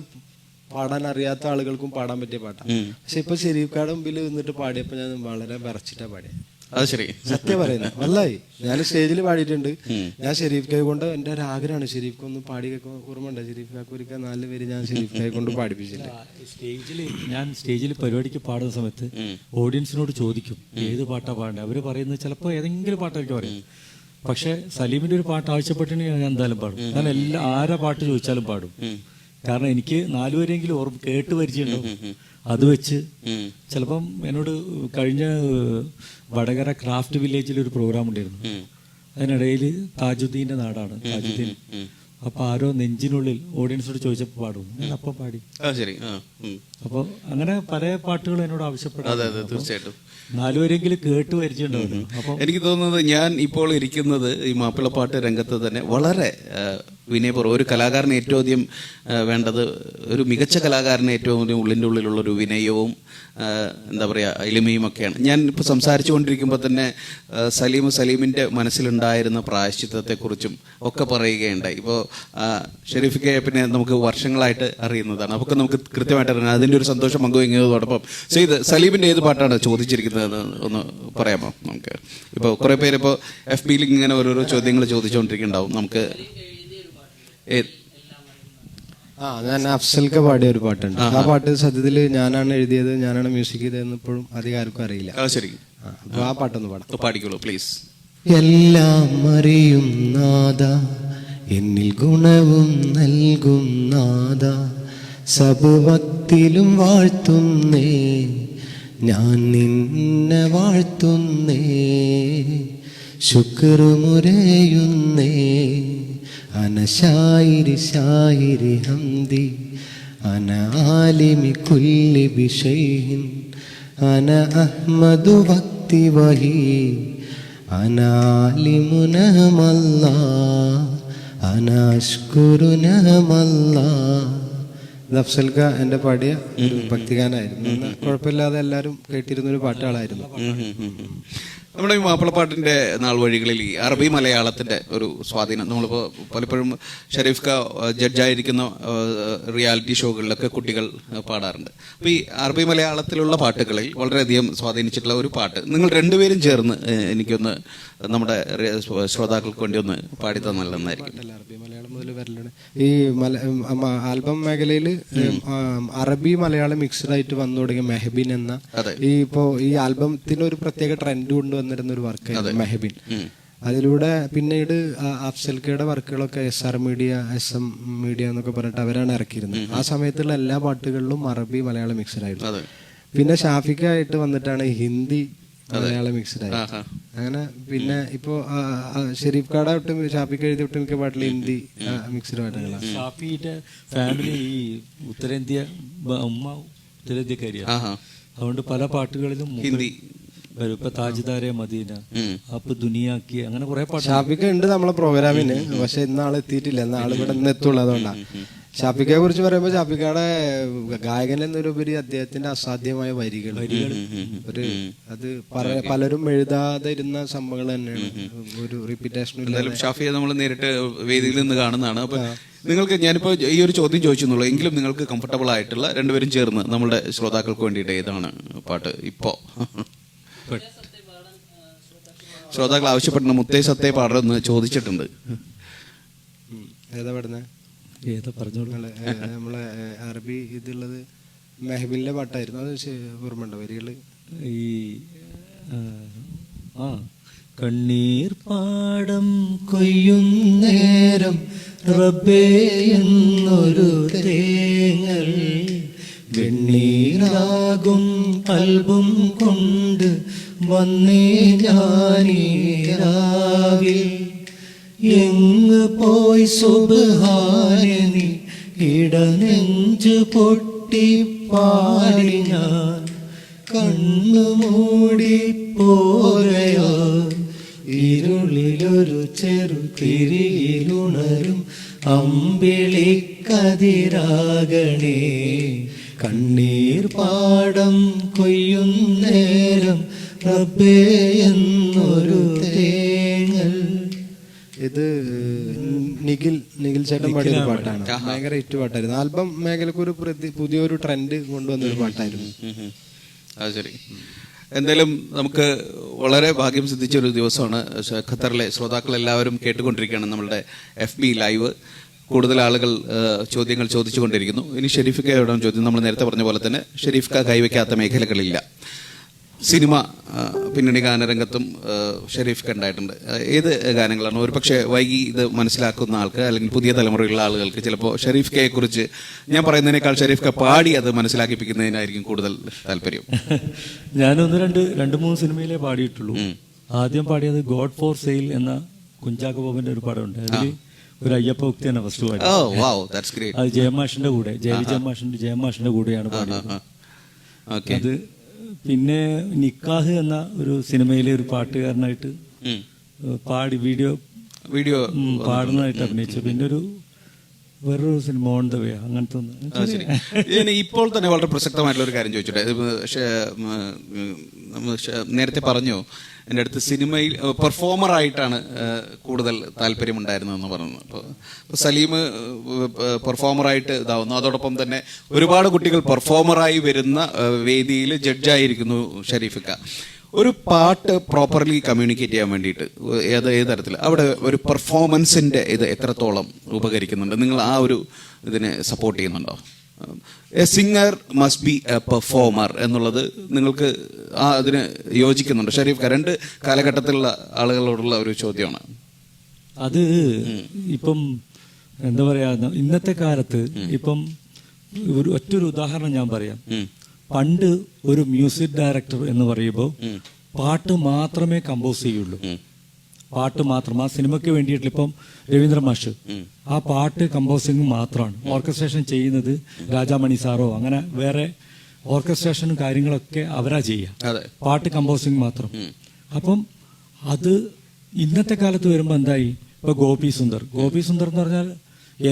പാടാൻ അറിയാത്ത ആളുകൾക്കും പാടാൻ പറ്റിയ പാട്ടാണ്. പക്ഷെ ഇപ്പൊ ഷെരീഫ്ക്കാടെ മുമ്പിൽ നിന്നിട്ട് പാടിയപ്പോ ഞാൻ വളരെ വിറച്ചിട്ടാ പാടിയത്. അത് ശരി, സത്യം പറയുന്നത്. വല്ലായി ഞാൻ സ്റ്റേജിൽ പാടിയിട്ടുണ്ട്. ഞാൻ ഷെരീഫ് കായ കൊണ്ട് എൻ്റെ ഒരു ആഗ്രഹമാണ് ഷെരീഫ് ഒന്ന് പാടി ഓർമ്മയുണ്ട്. ഷെരീഫ് കാക്ക് ഒരിക്കൽ 4 പേര് ഞാൻ ഷെരീഫ് കായ കൊണ്ട് പാടിപ്പിച്ചിട്ടുണ്ട്. ഞാൻ സ്റ്റേജിൽ പരിപാടിക്ക് പാടുന്ന സമയത്ത് ഓഡിയൻസിനോട് ചോദിക്കും ഏത് പാട്ടാ പാടേണ്ടത്. അവര് പറയുന്നത് ചിലപ്പോൾ ഏതെങ്കിലും പാട്ടായിരിക്കും പറയും. പക്ഷെ സലീമിന്റെ ഒരു പാട്ട് ആവശ്യപ്പെട്ടിട്ടുണ്ടെങ്കിൽ ഞാൻ എന്തായാലും പാടും. ഞാൻ ആരെ പാട്ട് ചോദിച്ചാലും പാടും. കാരണം എനിക്ക് 4 പേരെങ്കിലും കേട്ട് പരിചയമുണ്ടാവും. അത് വെച്ച് ചിലപ്പം എന്നോട് കഴിഞ്ഞ വടകര ക്രാഫ്റ്റ് വില്ലേജിൽ ഒരു പ്രോഗ്രാം ഉണ്ടായിരുന്നു. അതിനിടയിൽ താജുദ്ദീന്റെ നാടാണ് താജുദ്ദീൻ. അപ്പൊ ആരോ നെഞ്ചിനുള്ളിൽ ഓഡിയൻസോട് ചോദിച്ചപ്പോൾ പാടും, ഞാൻ അപ്പം പാടി. അപ്പൊ അങ്ങനെ പല പാട്ടുകൾ എന്നോട് ആവശ്യപ്പെട്ടു. തീർച്ചയായിട്ടും 4 പേരെങ്കിലും കേട്ട് പരിചയമുണ്ടാവുമല്ലോ. അപ്പൊ എനിക്ക് തോന്നുന്നത് ഞാൻ ഇപ്പോൾ ഇരിക്കുന്നത് ഈ മാപ്പിളപ്പാട്ട് രംഗത്ത് തന്നെ വളരെ വിനയപൂർവ്വം ഒരു കലാകാരന് ഏറ്റവും അധികം വേണ്ടത്, ഒരു മികച്ച കലാകാരന് ഏറ്റവും അധികം ഉള്ളിൻ്റെ ഉള്ളിലുള്ളൊരു വിനയവും എന്താ പറയുക എളിമയും ഒക്കെയാണ്. ഞാൻ ഇപ്പോൾ സംസാരിച്ചു കൊണ്ടിരിക്കുമ്പോൾ തന്നെ സലീമിൻ്റെ മനസ്സിലുണ്ടായിരുന്ന പ്രായശ്ചിത്തത്തെക്കുറിച്ചും ഒക്കെ പറയുകയുണ്ടായി. ഇപ്പോൾ ഷെരീഫിക്കെ പിന്നെ നമുക്ക് വർഷങ്ങളായിട്ട് അറിയുന്നതാണ്. അപ്പോൾ നമുക്ക് കൃത്യമായിട്ട് അറിയാം. അതിൻ്റെ ഒരു സന്തോഷം പങ്കുവെക്കുന്നതോടൊപ്പം സലീമിൻ്റെ ഏത് പാട്ടാണ് ചോദിച്ചിരിക്കുന്നത് ഒന്ന് പറയാമോ നമുക്ക്? ഇപ്പോൾ കുറേ പേര് ഇപ്പോൾ FB-യിൽ ഇങ്ങനെ ഓരോരോ ചോദ്യങ്ങൾ ചോദിച്ചുകൊണ്ടിരിക്കുന്നുണ്ടാവും. നമുക്ക് ഞാൻ അഫ്സൽക്ക പാടിയ ഒരു പാട്ടുണ്ട്. ആ പാട്ട് സത്യത്തിൽ ഞാനാണ് എഴുതിയത്, ഞാനാണ് മ്യൂസിക് ചെയ്തതെന്ന് ഇപ്പോഴും അധികം ആർക്കും അറിയില്ല. ശരി, അപ്പൊ ആ പാട്ടൊന്ന് പാടാം. പാടിക്കോളൂ പ്ലീസ്. എല്ലാം അറിയും നാദ, എന്നിൽ ഗുണവും നൽകും നാദ, സർവ്വത്തിലും വാഴ്ത്തുന്നേ, ഞാൻ നിന്നെ വാഴ്ത്തുന്നേ, ശുക്രുമുരയുന്നേ, അന ശായിരി ശായിരി ഹംദി, അന ആലിമി കുല്ലി ബിശൈഇൻ, അന അഹ്മദു വക്തി വഹി, അന ആലിമു നഹമല്ലാ, അന അശ്കുരു നഹമല്ലാ. ഇത് അഫ്സൽക്ക എൻ്റെ പാടിയ ഒരു ഭക്തിഗാനായിരുന്നു. കുഴപ്പമില്ലാതെ എല്ലാവരും കേട്ടിരുന്നൊരു പാട്ടുകളായിരുന്നു. നമ്മുടെ ഈ മാപ്പിളപ്പാട്ടിൻ്റെ നാൾ വഴികളിൽ ഈ അറബി മലയാളത്തിൻ്റെ ഒരു സ്വാധീനം നമ്മളിപ്പോൾ പലപ്പോഴും ഷെരീഫ് ക ജഡ്ജായിരിക്കുന്ന റിയാലിറ്റി ഷോകളിലൊക്കെ കുട്ടികൾ പാടാറുണ്ട്. അപ്പോൾ ഈ അറബി മലയാളത്തിലുള്ള പാട്ടുകളിൽ വളരെയധികം സ്വാധീനിച്ചിട്ടുള്ള ഒരു പാട്ട് നിങ്ങൾ 2 പേരും ചേർന്ന് എനിക്കൊന്ന് നമ്മുടെ ശ്രോതാക്കൾക്ക് വേണ്ടി ഒന്ന് പാടി നല്ലതായിരിക്കും. അറബി മലയാളം മുതൽ വരലാണ് ഈ ആൽബം മേഖലയിൽ അറബി മലയാളം മിക്സ്ഡ് ആയിട്ട് വന്നു തുടങ്ങിയ മെഹബിൻ എന്ന ഈ ആൽബത്തിന് ഒരു പ്രത്യേക ട്രെൻഡ് കൊണ്ടുവന്നിരുന്ന ഒരു വർക്ക് മെഹബിൻ. അതിലൂടെ പിന്നീട് അഫ്സൽക്കയുടെ വർക്കുകളൊക്കെ SR മീഡിയ, SM മീഡിയ എന്നൊക്കെ പറഞ്ഞിട്ട് അവരാണ് ഇറക്കിയിരുന്നത്. ആ സമയത്തുള്ള എല്ലാ പാട്ടുകളിലും അറബി മലയാളം മിക്സ്ഡ് ആയിരുന്നു. പിന്നെ ഷാഫിക്കായിട്ട് വന്നിട്ടാണ് ഹിന്ദി മലയാളം മിക്സ്ഡ് ആയി. അങ്ങനെ പിന്നെ ഇപ്പോ ഷെരീഫ് കാട ഒട്ടും ഷാഫിക്ക് എഴുതി ഒട്ടുമിക്ക പാട്ടിൽ ഹിന്ദി മിക്സ്ഡ് പാട്ടുകളാണ്. ഷാഫിയുടെ ഫാമിലി ഈ ഉത്തരേന്ത്യ ഉത്തരേന്ത്യക്കാരിയാണ്. അതുകൊണ്ട് പല പാട്ടുകളിലും ഹിന്ദി വരും. ഇപ്പൊ താജ്ദാരെ മദീന, അപ്പൊ ദുനിയാക്കി, അങ്ങനെ കുറെ പാട്ട് ഷാഫിക്ക ഉണ്ട് നമ്മളെ പ്രോഗ്രാമിന്. പക്ഷെ ഇന്നാള് എത്തിയിട്ടില്ല. ഇന്നാള് ഇവിടെ നിന്ന് എത്തുള്ളൂ. അതുകൊണ്ടാണ് ഷാഫിക്കയെ കുറിച്ച് പറയുമ്പോൾ ഷാഫിക്കയുടെ ഗായകൻ എന്നതിലുപരി അദ്ദേഹത്തിന്റെ അസാധ്യമായ വരികൾ അത് പലരും എഴുതാതെ ഇരുന്ന സംഭവങ്ങൾ തന്നെയാണ്. ഒരു റിപ്പീറ്റേഷൻ. ഷാഫിയെ നമ്മൾ നേരിട്ട് വേദിയിൽ നിന്ന് കാണുന്നതാണ്. അപ്പൊ നിങ്ങൾക്ക് ഞാനിപ്പോ ഈ ഒരു ചോദ്യം ചോദിച്ചെന്നുള്ളൂ, എങ്കിലും നിങ്ങൾക്ക് കംഫർട്ടബിൾ ആയിട്ടുള്ള 2 പേരും ചേർന്ന് നമ്മളുടെ ശ്രോതാക്കൾക്ക് വേണ്ടിയിട്ട് ഏതാണ് പാട്ട് ഇപ്പോ ശ്രോതാക്കൾ ആവശ്യപ്പെടുന്ന? മുത്തേ സത്തേ പാടണമെന്ന് ചോദിച്ചിട്ടുണ്ട്. ഏതാ പാടുന്നത്? ഏതാ പറഞ്ഞോളൂ. നമ്മളെ അറബി ഇതുള്ളത് മെഹബിലിന്റെ പാട്ടായിരുന്നു, അത് ഓർമ്മയുണ്ടോ വരികള്? ഈ കണ്ണീർ പാടം കൊയ്യുന്നേരം റബ്ബേ എന്നൊരു തേങ്ങൽ വെണ്ണീറാകും കൽബും കൊണ്ട് വന്നേ ഞാനീരാവിൽ എങ്ങ് പോയി സുബ്ഹാനെ നീ ഇടനെഞ്ചു പൊട്ടി പാടി ഞാൻ കണ്ണു മൂടി പോരയോ ഇരുളിലൊരു ചെറു തിരിയിലുണരും അമ്പിളിക്കതിരാകണേ കണ്ണീർ പാടം കൊയ്യുന്നേരം റബ്ബേ എന്നൊരു തേങ്ങൽ. ഇത് നിഖിൽ ചേട്ടൻ പാടിയ പാട്ടാണ്, ഭയങ്കര ഹിറ്റ് പാട്ടായിരുന്നു. ആൽബം മേഖലക്ക് ഒരു പുതിയൊരു ട്രെൻഡ് കൊണ്ടുവന്നൊരു പാട്ടായിരുന്നു. അത് ശരി. എന്തായാലും നമുക്ക് വളരെ ഭാഗ്യം സിദ്ധിച്ച ഒരു ദിവസമാണ്. ഖത്തറിലെ ശ്രോതാക്കൾ എല്ലാവരും കേട്ടുകൊണ്ടിരിക്കുകയാണ് നമ്മളുടെ FB ലൈവ്. കൂടുതൽ ആളുകൾ ചോദ്യങ്ങൾ ചോദിച്ചുകൊണ്ടിരിക്കുന്നു. ഇനി ഷെരീഫിക്കയോട് ചോദ്യം. നമ്മൾ നേരത്തെ പറഞ്ഞ പോലെ തന്നെ ഷെരീഫിക്ക കൈവയ്ക്കാത്ത മേഖലകളില്ല. സിനിമ പിന്നണി ഗാനരംഗത്തും ഷെരീഫിക്ക ഉണ്ടായിട്ടുണ്ട്. ഏത് ഗാനങ്ങളാണ് ഒരു പക്ഷേ വൈകി ഇത് മനസ്സിലാക്കുന്ന ആൾക്ക് അല്ലെങ്കിൽ പുതിയ തലമുറയിലുള്ള ആളുകൾക്ക് ചിലപ്പോൾ ഷെരീഫിക്കയെ കുറിച്ച് ഞാൻ പറയുന്നതിനേക്കാൾ ഷെരീഫിക്ക പാടി അത് മനസ്സിലാക്കിപ്പിക്കുന്നതിനായിരിക്കും കൂടുതൽ താല്പര്യം? ഞാനൊന്ന് രണ്ട് മൂന്ന് സിനിമയിലേ പാടിയിട്ടുള്ളൂ. ആദ്യം പാടിയത് ഗോഡ് ഫോർ സെയിൽ എന്ന കുഞ്ചാക്കോ ബോബന്റെ ഒരു പടമുണ്ട്. അതിൽ ഒരു അയ്യപ്പ ഭക്തിയാണ് ഫസ്റ്റ് പാടി. അത് ജയമാഷിന്റെ കൂടെ, ജയമാഷിന്റെ കൂടെയാണ് പാടിയത്. അത് പിന്നെ നിക്കാഹ് എന്ന ഒരു സിനിമയിലെ ഒരു പാട്ടുകാരനായിട്ട് പാടി വീഡിയോ പാടുന്നതായിട്ട് അഭിനയിച്ചു. പിന്നെ ഒരു വേറൊരു സിനിമ ഓൺ ദ വേ അങ്ങനത്തെ ഒന്ന്. ഇപ്പോൾ തന്നെ വളരെ പ്രസക്തമായിട്ടുള്ള ഒരു കാര്യം ചോദിച്ചോട്ടെ. നേരത്തെ പറഞ്ഞു എൻ്റെ അടുത്ത് സിനിമയിൽ പെർഫോമറായിട്ടാണ് കൂടുതൽ താല്പര്യമുണ്ടായിരുന്നതെന്ന് പറഞ്ഞു. അപ്പോൾ സലീം പെർഫോമറായിട്ട് ഇതാവുന്നു. അതോടൊപ്പം തന്നെ ഒരുപാട് കുട്ടികൾ പെർഫോമറായി വരുന്ന വേദിയിൽ ജഡ്ജായിരിക്കുന്നു ഷെരീഫിക്ക. ഒരു പാട്ട് പ്രോപ്പർലി കമ്മ്യൂണിക്കേറ്റ് ചെയ്യാൻ വേണ്ടിയിട്ട് ഏത് തരത്തിൽ അവിടെ ഒരു പെർഫോമൻസിൻ്റെ ഇത് എത്രത്തോളം ഉപകരിക്കുന്നുണ്ട്? നിങ്ങൾ ആ ഒരു ഇതിനെ സപ്പോർട്ട് ചെയ്യുന്നുണ്ടോ? A singer must be A performer എന്നുള്ളത് നിങ്ങൾക്ക് അതിന് യോജിക്കുന്നുണ്ട്? ഷെരീഫ്, രണ്ട് കാലഘട്ടത്തിലുള്ള ആളുകളോടുള്ള ഒരു ചോദ്യമാണ് അത്. ഇപ്പം എന്താ പറയാ, ഇന്നത്തെ കാലത്ത് ഇപ്പം ഒറ്റൊരു ഉദാഹരണം ഞാൻ പറയാം. പണ്ട് ഒരു മ്യൂസിക് ഡയറക്ടർ എന്ന് പറയുമ്പോൾ പാട്ട് മാത്രമേ കമ്പോസ് ചെയ്യുള്ളൂ. പാട്ട് മാത്രം ആ സിനിമയ്ക്ക് വേണ്ടിയിട്ട്. ഇപ്പം രവീന്ദ്ര മാഷ് ആ പാട്ട് കമ്പോസിങ് മാത്രമാണ്. ഓർക്കസ്ട്രേഷൻ ചെയ്യുന്നത് രാജാമണി സാറോ അങ്ങനെ വേറെ ഓർക്കസ്ട്രേഷനും കാര്യങ്ങളൊക്കെ അവരാ ചെയ്യുക. പാട്ട് കമ്പോസിങ് മാത്രം. അപ്പം അത് ഇന്നത്തെ കാലത്ത് വരുമ്പോൾ എന്തായി? ഇപ്പൊ ഗോപി സുന്ദർ എന്ന് പറഞ്ഞാൽ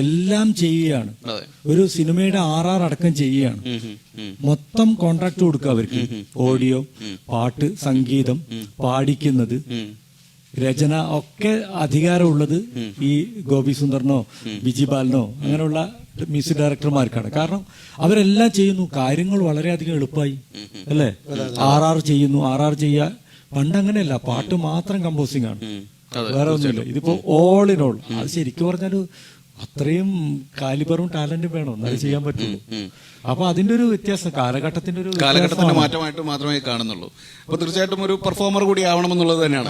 എല്ലാം ചെയ്യുകയാണ്. ഒരു സിനിമയുടെ RR അടക്കം ചെയ്യുകയാണ്. മൊത്തം കോൺട്രാക്ട് കൊടുക്കുക അവർക്ക്. ഓഡിയോ, പാട്ട്, സംഗീതം, പാടിക്കുന്നത്, രചന ഒക്കെ അധികാരമുള്ളത് ഈ ഗോപി സുന്ദറിനോ ബിജി ബാലിനോ അങ്ങനെയുള്ള മ്യൂസിക് ഡയറക്ടർമാർക്കാണ്. കാരണം അവരെല്ലാം ചെയ്യുന്നു. കാര്യങ്ങൾ വളരെയധികം എളുപ്പമായി അല്ലേ? RR ചെയ്യുന്നു. RR ചെയ്യാ പണ്ട് അങ്ങനെയല്ല, പാട്ട് മാത്രം കമ്പോസിംഗ് ആണ്, വേറെ ഒന്നുമില്ല. ഇതിപ്പോ ഓൾ ഇൻ ഓൾ. അത് ശരിക്കും പറഞ്ഞാൽ അത്രയും കാലിബറും ടാലന്റും വേണം എന്നാലും ചെയ്യാൻ പറ്റുള്ളൂ. അപ്പൊ അതിന്റെ ഒരു വ്യത്യാസം കാലഘട്ടത്തിന്റെ മാറ്റമായിട്ട് മാത്രമേ കാണുന്നുള്ളൂ. അപ്പൊ തീർച്ചയായിട്ടും ഒരു പെർഫോമർ കൂടി ആവണമെന്നുള്ളത് തന്നെയാണ്.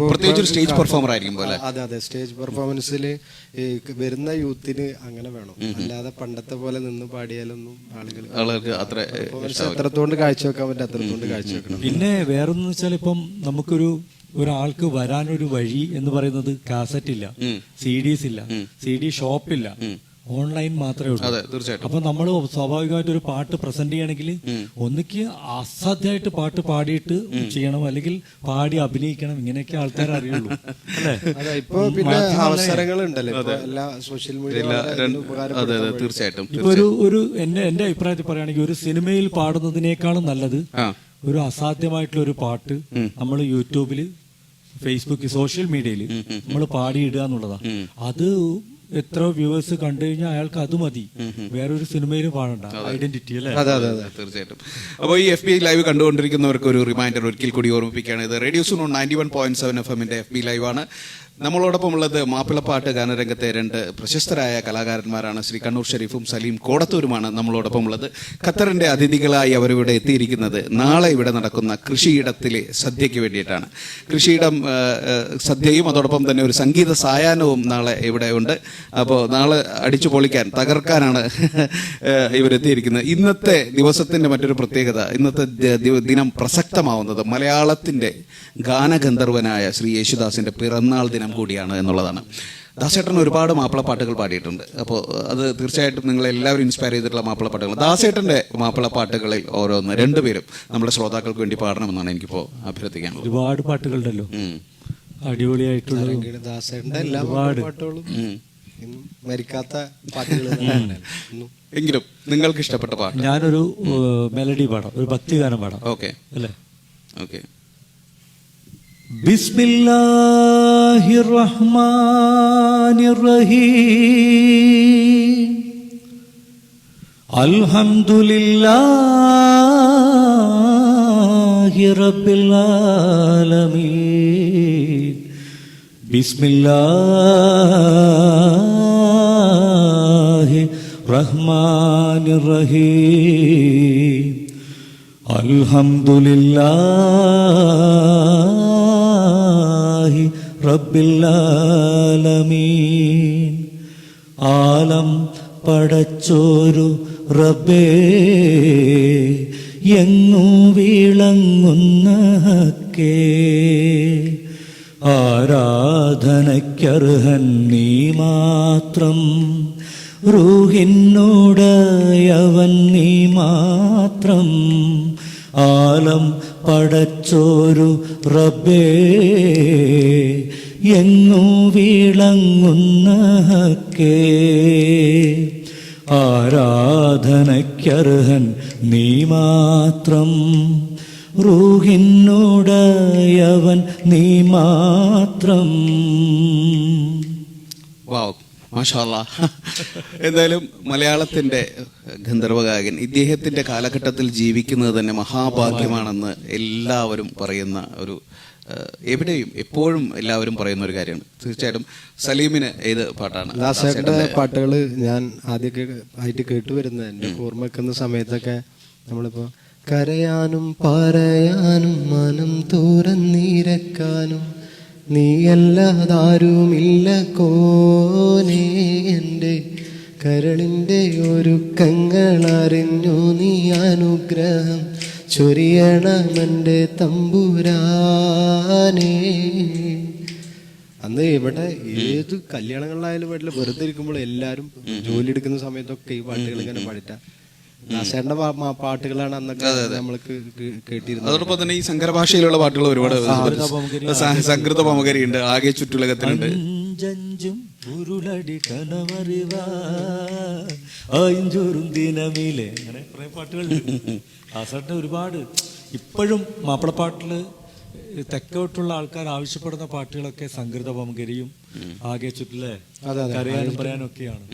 പ്രത്യേകിച്ച് ഒരു സ്റ്റേജ് പെർഫോമർ ആയിരിക്കും പോലെ. അതെ, സ്റ്റേജ് പെർഫോമൻസിൽ വരുന്ന യൂത്തിന് അങ്ങനെ വേണം. അല്ലാതെ പണ്ടത്തെ പോലെ നിന്ന് പാടിയാലൊന്നും ആളുകൾക്ക് അത്ര എത്രത്തോണ്ട് കാഴ്ചവെക്കാൻ പറ്റും അത്രത്തോണ്ട് കാഴ്ചവെക്കണം. പിന്നെ വേറൊന്നും വെച്ചാൽ ഇപ്പം ഒരാൾക്ക് വരാനൊരു വഴി എന്ന് പറയുന്നത് കാസറ്റ് ഇല്ല, CDs ഇല്ല, CD ഷോപ്പില്ല, ഓൺലൈൻ മാത്രമേ ഉള്ളൂ. അപ്പൊ നമ്മൾ സ്വാഭാവികമായിട്ട് ഒരു പാട്ട് പ്രസന്റ് ചെയ്യണമെങ്കിൽ ഒന്നിക്ക് അസാധ്യമായിട്ട് പാട്ട് പാടിയിട്ട് ചെയ്യണം, അല്ലെങ്കിൽ പാടി അഭിനയിക്കണം. ഇങ്ങനെയൊക്കെ ആൾക്കാർ അറിയുള്ളൂ അല്ലേ? ഇപ്പൊ പിന്നെ അവസരങ്ങളുണ്ടല്ലോ എല്ലാ സോഷ്യൽ മീഡിയ. തീർച്ചയായിട്ടും ഇപ്പൊ ഒരു എന്റെ അഭിപ്രായത്തിൽ പറയുകയാണെങ്കിൽ ഒരു സിനിമയിൽ പാടുന്നതിനേക്കാളും നല്ലത് ഒരു അസാധ്യമായിട്ടുള്ള ഒരു പാട്ട് നമ്മൾ യൂട്യൂബില്, ഫേസ്ബുക്ക്, സോഷ്യൽ മീഡിയയിൽ നമ്മൾ പാടിയിടുക എന്നുള്ളതാ. അത് എത്ര വ്യൂവേഴ്സ് കണ്ടു കഴിഞ്ഞാൽ അയാൾക്ക് അത് മതി, വേറൊരു സിനിമയിലും പാടണ്ട. ഐഡന്റിറ്റി അല്ലേ? തീർച്ചയായിട്ടും. അപ്പോൾ ഈ FB ലൈവ് കണ്ടുകൊണ്ടിരിക്കുന്നവർക്ക് ഒരു റിമൈൻഡർ ഒരിക്കൽ കൂടി ഓർമ്മിപ്പിക്കുകയാണ്. ഇത് റേഡിയോ സുനോ 91.7 FM FB ലൈവാണ്. നമ്മളോടൊപ്പം ഉള്ളത് മാപ്പിളപ്പാട്ട് ഗാനരംഗത്തെ രണ്ട് പ്രശസ്തരായ കലാകാരന്മാരാണ്. ശ്രീ കണ്ണൂർ ഷരീഫും സലീം കോടത്തൂരുമാണ് നമ്മളോടൊപ്പം ഉള്ളത്. ഖത്തറിന്റെ അതിഥികളായി അവരിവിടെ എത്തിയിരിക്കുന്നത് നാളെ ഇവിടെ നടക്കുന്ന കൃഷിയിടത്തിലെ സദ്യയ്ക്ക് വേണ്ടിയിട്ടാണ്. കൃഷിയിടം സദ്യയും അതോടൊപ്പം തന്നെ ഒരു സംഗീത സായാഹ്നവും നാളെ ഇവിടെ ഉണ്ട്. അപ്പോൾ നാളെ അടിച്ചു പൊളിക്കാൻ തകർക്കാനാണ് ഇവരെത്തിയിരിക്കുന്നത്. ഇന്നത്തെ ദിവസത്തിന്റെ മറ്റൊരു പ്രത്യേകത, ഇന്നത്തെ ദിനം പ്രസക്തമാവുന്നത് മലയാളത്തിന്റെ ഗാനഗന്ധർവനായ ശ്രീ യേശുദാസിന്റെ പിറന്നാൾ ദിനം കൂടിയാണ് എന്നുള്ളതാണ്. ദാസേട്ടൻ ഒരുപാട് മാപ്പിളപ്പാട്ടുകൾ പാടിയിട്ടുണ്ട്. അപ്പോൾ അത് തീർച്ചയായിട്ടും നിങ്ങളെ എല്ലാവരും ഇൻസ്പയർ ചെയ്തിട്ടുള്ള മാപ്പിളപ്പാട്ടുകൾ. ദാസേട്ടന്റെ മാപ്പിളപ്പാട്ടുകളിൽ ഓരോന്ന് രണ്ടുപേരും നമ്മുടെ ശ്രോതാക്കൾക്ക് വേണ്ടി പാടണമെന്നാണ് എനിക്കിപ്പോൾ അഭ്യർത്ഥിക്കാനുള്ളത്. ഒരുപാട് പാട്ടുകളുണ്ടല്ലോ, അടിപൊളിയായിട്ടുള്ള ദാസേട്ടന്റെ എല്ലാ പാട്ടുകളും മരിക്കാത്ത പാട്ടുകൾ. എങ്കിലും നിങ്ങൾക്ക് ഇഷ്ടപ്പെട്ട പാട്ട്? ഞാനൊരു മെലഡി പാടാം, ഒരു ഭക്തിഗാനം പാടാം. ഓക്കെ അല്ലേ? ഓക്കെ. ബിസ്മില്ലാഹിർ റഹ്മാനിർ റഹീം അൽഹംദുലില്ലാഹി റബ്ബിൽ ആലമീൻ ബിസ്മില്ലാഹി റഹ്മാനിർ റഹീം അൽഹംദുലില്ലാഹി റബ്ബിൽ ആലമീൻ. ആലം പടച്ചോരു റബ്ബേ, എങ്ങു വിളങ്ങുന്ന ഹക്കേ, ആരാധനയ്ക്കർഹൻ നീ മാത്രം, റൂഹിന്നോടയവൻ നീ മാത്രം. ആലം പടച്ചോരു റബ്ബേ, എങ്ങു വിളങ്ങുന്ന ഹക്കേ, ആരാധനയ്ക്കർഹൻ നീ മാത്രം, റൂഹിന്നോടയവൻ നീ മാത്രം. വാവ്, മാഷാ അല്ലാഹ്. എന്തായാലും മലയാളത്തിന്റെ ഗന്ധർവഗായകൻ ഇദ്ദേഹത്തിന്റെ കാലഘട്ടത്തിൽ ജീവിക്കുന്നത് തന്നെ മഹാഭാഗ്യമാണെന്ന് എല്ലാവരും പറയുന്ന ഒരു, എവിടെയും എപ്പോഴും എല്ലാവരും പറയുന്ന ഒരു കാര്യമാണ്. തീർച്ചയായിട്ടും സലീമിന് ഏത് പാട്ടാണ്? ദാസേട്ടന്റെ പാട്ടുകൾ ഞാൻ ആദ്യമൊക്കെ ആയിട്ട് കേട്ടുവരുന്നത്, എൻ്റെ ഓർമ്മ വെക്കുന്ന സമയത്തൊക്കെ നമ്മളിപ്പോ കരയാനും പറയാനും മനം തുറന്നിരക്കാനും നീയല്ലാതാരുമില്ല കോനേ, എൻ്റെ കരളിൻ്റെ ഒരുക്കങ്ങളറിഞ്ഞു നീ അനുഗ്രഹം ചൊരിയണമെൻ്റെ തമ്പുരാനേ. അന്ന് ഇവിടെ ഏത് കല്യാണങ്ങളിലായാലും വീട്ടിൽ വെറുതെ ഇരിക്കുമ്പോൾ എല്ലാവരും ജോലി എടുക്കുന്ന സമയത്തൊക്കെ ഈ പാട്ടുകൾ ഇങ്ങനെ പാടിട്ടാ. ദാസേട്ടന്റെ പാട്ടുകളാണ് അന്നൊക്കെ നമ്മൾക്ക് കേട്ടിരുന്നത്. അതോടൊപ്പം തന്നെ ഈ സങ്കര ഭാഷയിലുള്ള പാട്ടുകൾ ഒരുപാട്, സംസ്കൃത പമകരി ഉണ്ട്, ആകെ ചുറ്റുലകത്തിലുണ്ട്. ഉരുളടി കനവറിവാഞ്ചോറും ദിനമിലെ, അങ്ങനെ കുറെ പാട്ടുകളുണ്ട്. ദാസേട്ടന് ഒരുപാട് ഇപ്പോഴും മാപ്പിളപ്പാട്ടില് തെക്കോട്ടുള്ള ആൾക്കാർ ആവശ്യപ്പെടുന്ന പാട്ടുകളൊക്കെ സംസ്കൃത പമകരിയും ആകെ ചുറ്റിലെ കരയാനും പറയാനും ഒക്കെയാണ്.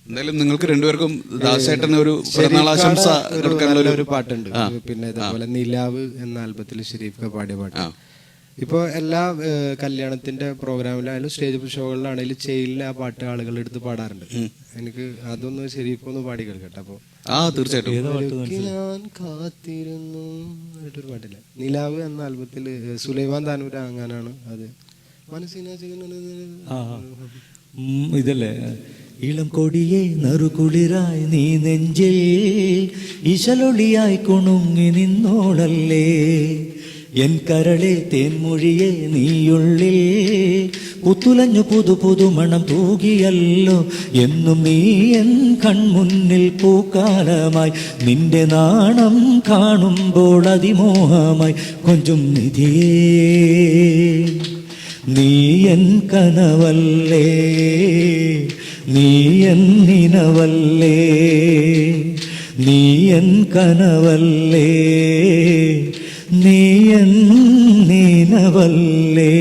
എന്തായാലും നിങ്ങൾക്ക് രണ്ടുപേർക്കും ദാസേട്ടന് ഒരു പിറന്നാളാശംസ കൊടുക്കാനുള്ള ഒരു പാട്ടുണ്ട്. പിന്നെ ഇതേപോലെ നിലാവ് എന്ന ആൽബത്തിൽ ഷരീഫ് പാടിയ പാട്ട് ഇപ്പോൾ എല്ലാ കല്യാണത്തിന്റെ പ്രോഗ്രാമിലായാലും സ്റ്റേജ് ഷോകളിലാണെങ്കിലും ചെയിലിൽ ആ പാട്ട് ആളുകൾ എടുത്ത് പാടാറുണ്ട്. എനിക്ക് അതൊന്ന് ഷരീഫ് ഒന്ന് പാടി കേൾക്കട്ടെ. അപ്പൊ തീർച്ചയായിട്ടും ഞാൻ കാത്തിരുന്നു ഒരു പാട്ടില്ല, നിലാവ് എന്ന ആൽബത്തിൽ സുലൈമാൻ താനൂർ അങ്ങാനാണ് അത്. മനസ്സിനെ ഇതല്ലേ, ഇളം കൊടിയെ നറുകുളിരായി നീ നെഞ്ചിൽ ഇശലൊളിയായി കുണുങ്ങി നിന്നോളല്ലേ, എൻ കരളെ തേൻമൊഴിയെ നീയുള്ളിൽ പുത്തുലഞ്ഞു പുതു പുതുമണം തൂകിയല്ലോ, എന്നും നീ എൻ കൺമുന്നിൽ പൂക്കാലമായി, നിന്റെ നാണം കാണുമ്പോൾ അതിമോഹമായി കൊഞ്ചും നിധിയേ, നീ എൻ കനവല്ലേ, നീ എൻ നിനവല്ലേ, നീ എൻ കനവല്ലേ, നീ എൻ നിനവല്ലേ.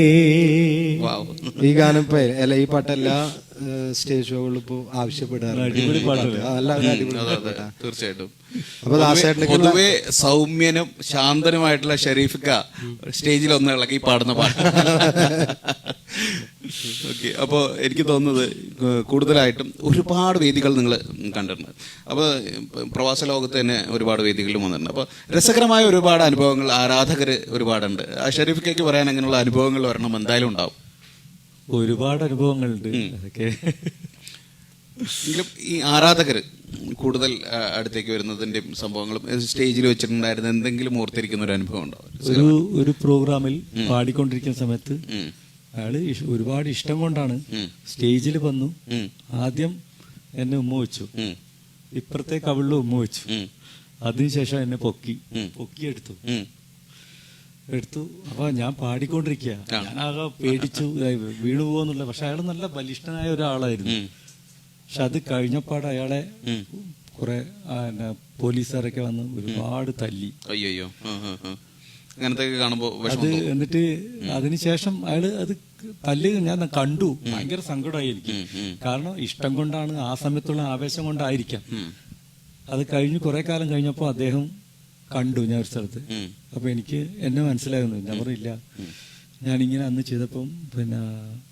ഈ ഗാനം ഇപ്പൊ അല്ല, ഈ പാട്ടെല്ലാ സ്റ്റേജ് ഷോകളിൽ ഇപ്പൊ ആവശ്യപ്പെടാറുണ്ട്. തീർച്ചയായിട്ടും. അപ്പൊ പൊതുവെ സൗമ്യനും ശാന്തനുമായിട്ടുള്ള ഷരീഫിക്ക സ്റ്റേജിൽ ഒന്ന് ഇളകി പാടുന്ന പാട്ട്. ഓക്കെ. അപ്പോൾ എനിക്ക് തോന്നുന്നത് കൂടുതലായിട്ടും ഒരുപാട് വേദികൾ നിങ്ങൾ കണ്ടിട്ടുണ്ട്. അപ്പോൾ പ്രവാസ ലോകത്ത് തന്നെ ഒരുപാട് വേദികളിലും വന്നിട്ടുണ്ട്. അപ്പോൾ രസകരമായ ഒരുപാട് അനുഭവങ്ങൾ ആരാധകർ ഒരുപാടുണ്ട്. ഷെരീഫിക്കയ്ക്ക് പറയാൻ അങ്ങനെയുള്ള അനുഭവങ്ങൾ വരണം എന്തായാലും ഉണ്ടാവും. ഒരുപാട് അനുഭവങ്ങളുണ്ട്. അതൊക്കെ എങ്കിലും ഈ ആരാധകർ കൂടുതൽ അടുത്തേക്ക് വരുന്നതിന്റെ സംഭവങ്ങളും സ്റ്റേജിൽ വെച്ചിട്ടുണ്ടായിരുന്ന എന്തെങ്കിലും ഓർത്തിരിക്കുന്ന ഒരു അനുഭവം ഉണ്ടാവും? ഒരു പ്രോഗ്രാമിൽ പാടിക്കൊണ്ടിരിക്കുന്ന സമയത്ത് അയാള് ഒരുപാട് ഇഷ്ടം കൊണ്ടാണ് സ്റ്റേജിൽ വന്നു. ആദ്യം എന്നെ ഉമ്മ വെച്ചു, ഇപ്പുറത്തെ കവിളിൽ ഉമ്മ വെച്ചു. അതിനുശേഷം എന്നെ പൊക്കി എടുത്തു. അപ്പൊ ഞാൻ പാടിക്കൊണ്ടിരിക്കുക, ഞാനാകെ പേടിച്ചു, വീണു പോകുന്നുള്ള. പക്ഷെ അയാൾ നല്ല ബലിഷ്ഠനായ ഒരാളായിരുന്നു. പക്ഷെ അത് കഴിഞ്ഞപ്പാട് അയാളെ കുറെ പോലീസുകാരൊക്കെ വന്ന് ഒരുപാട് തല്ലി. അയ്യോ, അങ്ങനത്തെ കാണുമ്പോ അത് എന്നിട്ട് അതിനുശേഷം അയാള് അത് തല്ല് ഞാൻ കണ്ടു. ഭയങ്കര സങ്കടമായി എനിക്ക്. കാരണം ഇഷ്ടം കൊണ്ടാണ്, ആ സമയത്തുള്ള ആവേശം കൊണ്ടായിരിക്കാം. അത് കഴിഞ്ഞ് കുറെ കാലം കഴിഞ്ഞപ്പോ അദ്ദേഹം കണ്ടു ഞാൻ ഒരു സ്ഥലത്ത്. അപ്പൊ എനിക്ക് എന്നെ മനസ്സിലാകുന്നു. ഞാൻ പറയില്ല, ഞാനിങ്ങനെ അന്ന് ചെയ്തപ്പം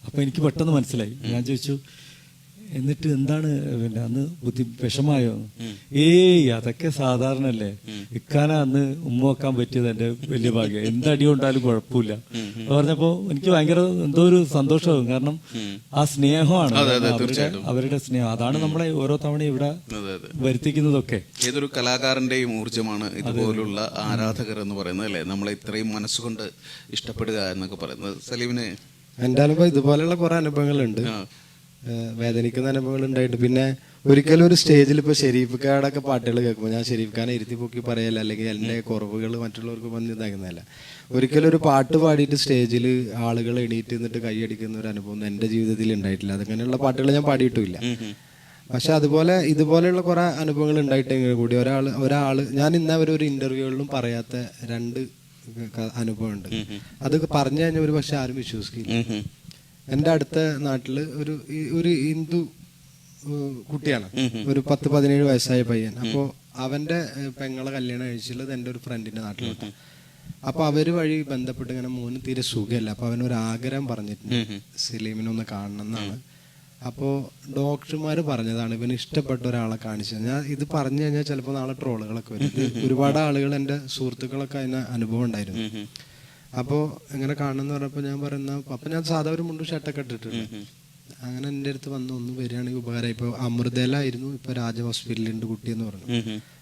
അപ്പൊ എനിക്ക് പെട്ടെന്ന് മനസ്സിലായി. ഞാൻ ചോദിച്ചു, എന്നിട്ട് എന്താണ് അന്ന് വിഷമായോ? അതൊക്കെ സാധാരണല്ലേ, ഇക്കാന അന്ന് ഉമ്മ വെക്കാൻ പറ്റിയത് എന്റെ വലിയ ഭാഗ്യം, എന്തടി കൊണ്ടാലും കുഴപ്പമില്ല പറഞ്ഞപ്പോ എനിക്ക് ഭയങ്കര എന്തോ ഒരു സന്തോഷമാകും. കാരണം ആ സ്നേഹമാണ്, അവരുടെ സ്നേഹം, അതാണ് നമ്മളെ ഓരോ തവണ ഇവിടെ വരുത്തിക്കുന്നതൊക്കെ. ഏതൊരു കലാകാരന്റെയും ഊർജ്ജമാണ് ഇതുപോലുള്ള ആരാധകർ എന്ന് പറയുന്നത്, അല്ലെ? നമ്മളെ ഇത്രയും മനസ്സുകൊണ്ട് ഇഷ്ടപ്പെടുക എന്നൊക്കെ പറയുന്നത്. സലീമിന് എന്റെ അനുഭവം ഇതുപോലെയുള്ള കുറെ അനുഭവങ്ങളുണ്ട്, വേദനിക്കുന്ന അനുഭവങ്ങൾ ഉണ്ടായിട്ട്. പിന്നെ ഒരിക്കലും ഒരു സ്റ്റേജിൽ ഇപ്പൊ ഷെരീഫ് ഖാനൊക്കെ പാട്ടുകൾ കേൾക്കുമ്പോൾ ഞാൻ ഷെരീഫ് ഖാനെ ഇരുത്തി പൊക്കി പറയല്ല, അല്ലെങ്കിൽ എന്റെ കുറവുകൾ മറ്റുള്ളവർക്ക് വന്ന് ഇതാകുന്നതല്ല. ഒരിക്കലും ഒരു പാട്ട് പാടിയിട്ട് സ്റ്റേജിൽ ആളുകൾ എണീറ്റ് നിന്നിട്ട് കൈയടിക്കുന്ന ഒരു അനുഭവം എന്റെ ജീവിതത്തിൽ ഉണ്ടായിട്ടില്ല. അതങ്ങനെയുള്ള പാട്ടുകൾ ഞാൻ പാടിയിട്ടുമില്ല. പക്ഷെ ഇതുപോലെയുള്ള കുറെ അനുഭവങ്ങൾ ഉണ്ടായിട്ടെങ്കിൽ കൂടി ഒരാള് ഞാൻ ഇന്നവരെ ഒരു ഇന്റർവ്യൂകളിലും പറയാത്ത 2 അനുഭവമുണ്ട്. അത് പറഞ്ഞു കഴിഞ്ഞാൽ ഒരു പക്ഷെ ആരും വിശ്വസിക്കില്ല. എൻ്റെ അടുത്ത നാട്ടില് ഒരു ഹിന്ദു കുട്ടിയാണ്, ഒരു 10-17 വയസ്സായ പയ്യൻ. അപ്പോൾ അവന്റെ പെങ്ങളെ കല്യാണം കഴിച്ചുള്ളത് എൻ്റെ ഒരു ഫ്രണ്ടിന്റെ നാട്ടിലോട്ട്. അപ്പൊ അവര് വഴി ബന്ധപ്പെട്ട് ഇങ്ങനെ മോന് തീരെ സുഖമല്ല. അപ്പൊ അവനൊരു ആഗ്രഹം പറഞ്ഞിട്ടുണ്ട്, സലീമിനൊന്ന് കാണണം എന്നാണ്. അപ്പോൾ ഡോക്ടർമാർ പറഞ്ഞതാണ് ഇവന് ഇഷ്ടപ്പെട്ട ഒരാളെ കാണിച്ചത്. ഞാൻ ഇത് പറഞ്ഞു കഴിഞ്ഞാൽ ചിലപ്പോൾ നാളെ ട്രോളുകളൊക്കെ വരും. ഒരുപാട് ആളുകൾ, എൻ്റെ സുഹൃത്തുക്കളൊക്കെ അതിന് അനുഭവം ഉണ്ടായിരുന്നു. അപ്പോൾ എങ്ങനെ കാണുമെന്ന് പറഞ്ഞപ്പോൾ ഞാൻ പറയുന്ന, അപ്പം ഞാൻ സാധാ ഒരു മുണ്ടും ഷർട്ടൊക്കെ ഇട്ടിട്ടുണ്ട്. അങ്ങനെ എൻ്റെ അടുത്ത് വന്ന് ഒന്ന് വരികയാണെങ്കിൽ ഉപകാരം. ഇപ്പോൾ അമൃതയിലായിരുന്നു, ഇപ്പോൾ രാജ ഹോസ്പിറ്റലുണ്ട് കുട്ടി എന്ന് പറഞ്ഞു.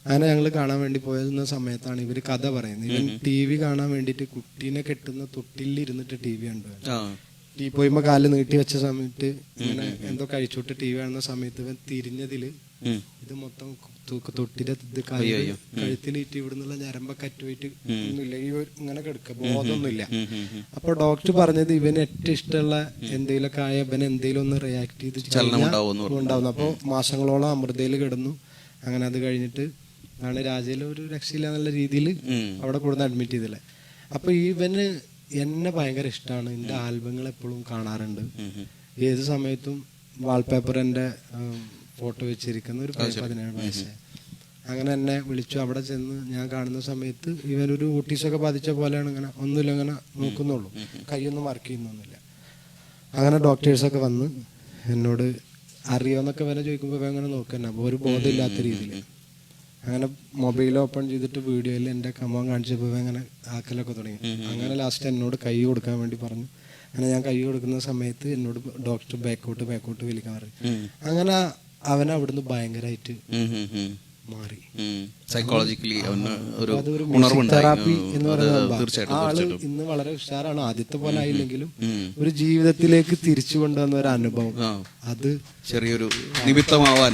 അങ്ങനെ ഞങ്ങൾ കാണാൻ വേണ്ടി പോയിരുന്ന സമയത്താണ് ഇവർ കഥ പറയുന്നത്. ഇവൻ TV കാണാൻ വേണ്ടിയിട്ട് കുട്ടീനെ കെട്ടുന്ന തൊട്ടിലിൽ ഇരുന്നിട്ട് TV കണ്ടു. പോയിമ്പോ കാല് നീട്ടി വെച്ച സമയത്ത് ഇങ്ങനെ എന്തോ കഴിച്ചോട്ട് TV കാണുന്ന സമയത്ത് ഇവൻ തിരിഞ്ഞതില് ഇത് മൊത്തം തൊട്ടിന്റെ കഴുത്തിലിട്ട് ഇവിടുന്നുള്ള ഞരമ്പൊക്കെ അറ്റുപോയിട്ട് ഒന്നുമില്ല, ഇങ്ങനെ കിടക്കുക, ബോധമൊന്നുമില്ല. അപ്പൊ ഡോക്ടർ പറഞ്ഞത് ഇവന് ഏറ്റവും ഇഷ്ടമുള്ള എന്തെങ്കിലുമൊക്കെ ആയ ഇവന് എന്തെങ്കിലും ഒന്ന് റിയാക്ട് ചെയ്ത് ഉണ്ടാവുന്നു. അപ്പൊ മാസങ്ങളോളം അമൃതയിൽ കിടന്നു. അങ്ങനെ അത് കഴിഞ്ഞിട്ട് ആണ് രാജയിൽ ഒരു രക്ഷയില്ല എന്നുള്ള രീതിയിൽ അവിടെ കൊടുന്ന് അഡ്മിറ്റ് ചെയ്തില്ലേ. അപ്പൊ ഇവന് എന്നെ ഭയങ്കര ഇഷ്ടമാണ്. എൻ്റെ ആൽബങ്ങൾ എപ്പോഴും കാണാറുണ്ട്. ഏത് സമയത്തും വാൾപേപ്പർ എൻ്റെ ഫോട്ടോ വെച്ചിരിക്കുന്ന ഒരു 17 വയസ്സ്. അങ്ങനെ എന്നെ വിളിച്ചു. അവിടെ ചെന്ന് ഞാൻ കാണുന്ന സമയത്ത് ഇവനൊരു ഓട്ടീസൊക്കെ ബാധിച്ച പോലെയാണ്. ഇങ്ങനെ ഒന്നുമില്ല, ഇങ്ങനെ നോക്കുന്നുള്ളൂ, കൈയൊന്നും വർക്ക് ചെയ്യുന്നൊന്നുമില്ല. അങ്ങനെ ഡോക്ടേഴ്സൊക്കെ വന്ന് എന്നോട് അറിയോന്നൊക്കെ വരെ ചോദിക്കുമ്പോൾ അങ്ങനെ നോക്കുന്ന ഒരു ബോധമില്ലാത്ത രീതിയിൽ. അങ്ങനെ മൊബൈൽ ഓപ്പൺ ചെയ്തിട്ട് വീഡിയോയിൽ എൻ്റെ കമ്മം കാണിച്ചപ്പോൾ അങ്ങനെ ആക്കലൊക്കെ തുടങ്ങി. അങ്ങനെ ലാസ്റ്റ് എന്നോട് കൈ കൊടുക്കാൻ വേണ്ടി പറഞ്ഞു. അങ്ങനെ ഞാൻ കൈ കൊടുക്കുന്ന സമയത്ത് എന്നോട് ഡോക്ടർ ബാക്കോട്ട് വലിക്കാൻ പറഞ്ഞു. അങ്ങനെ അവൻ അവിടുന്ന് ഭയങ്കരമായിട്ട് മാറി. സൈക്കോളജിക്കലി തെറാപ്പി എന്ന് പറയുന്നത് ആള് ഇന്ന് വളരെ ഉഷാറാണ്. ആദ്യത്തെ പോലെ ആയില്ലെങ്കിലും ഒരു ജീവിതത്തിലേക്ക് തിരിച്ചു കൊണ്ടുവന്ന ഒരു അനുഭവം, അത് ചെറിയൊരു നിമിത്തമാവാൻ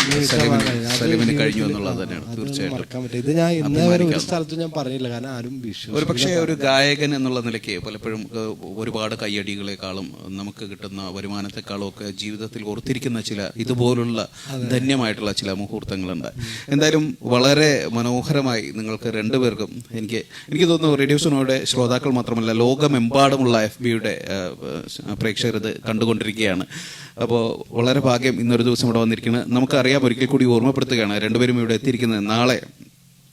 സലീമിന് കഴിഞ്ഞു എന്നുള്ളത് തന്നെയാണ് തീർച്ചയായിട്ടും മറക്കാൻ പറ്റും. ഇത് ഞാൻ ഇന്നേ വരെ ഒരു സ്ഥലത്തും ഞാൻ പറഞ്ഞില്ല, കാരണം ആരും ഒരു പക്ഷേ ഒരു ഗായകൻ എന്നുള്ള നിലയ്ക്ക് പലപ്പോഴും ഒരുപാട് കയ്യടികളെക്കാളും നമുക്ക് കിട്ടുന്ന വരുമാനത്തെക്കാളും ഒക്കെ ജീവിതത്തിൽ ഓർത്തിരിക്കുന്ന ചില ഇതുപോലുള്ള ധന്യമായിട്ടുള്ള ചില മുഹൂർത്തങ്ങളുണ്ട്. എന്തായാലും വളരെ മനോഹരമായി നിങ്ങൾക്ക് രണ്ടുപേർക്കും എനിക്ക് തോന്നുന്നു റേഡിയോ സുനോയുടെ ശ്രോതാക്കൾ മാത്രമല്ല ലോകമെമ്പാടുമുള്ള FBയുടെ പ്രേക്ഷകർ ഇത് കണ്ടുകൊണ്ടിരിക്കുകയാണ്. അപ്പോൾ വളരെ ഭാഗ്യം ഇന്നൊരു ദിവസം ഇവിടെ വന്നിരിക്കുന്നത്. നമുക്കറിയാം, ഒരിക്കൽ കൂടി ഓർമ്മപ്പെടുത്തുകയാണ്, രണ്ടുപേരും ഇവിടെ എത്തിയിരിക്കുന്നത് നാളെ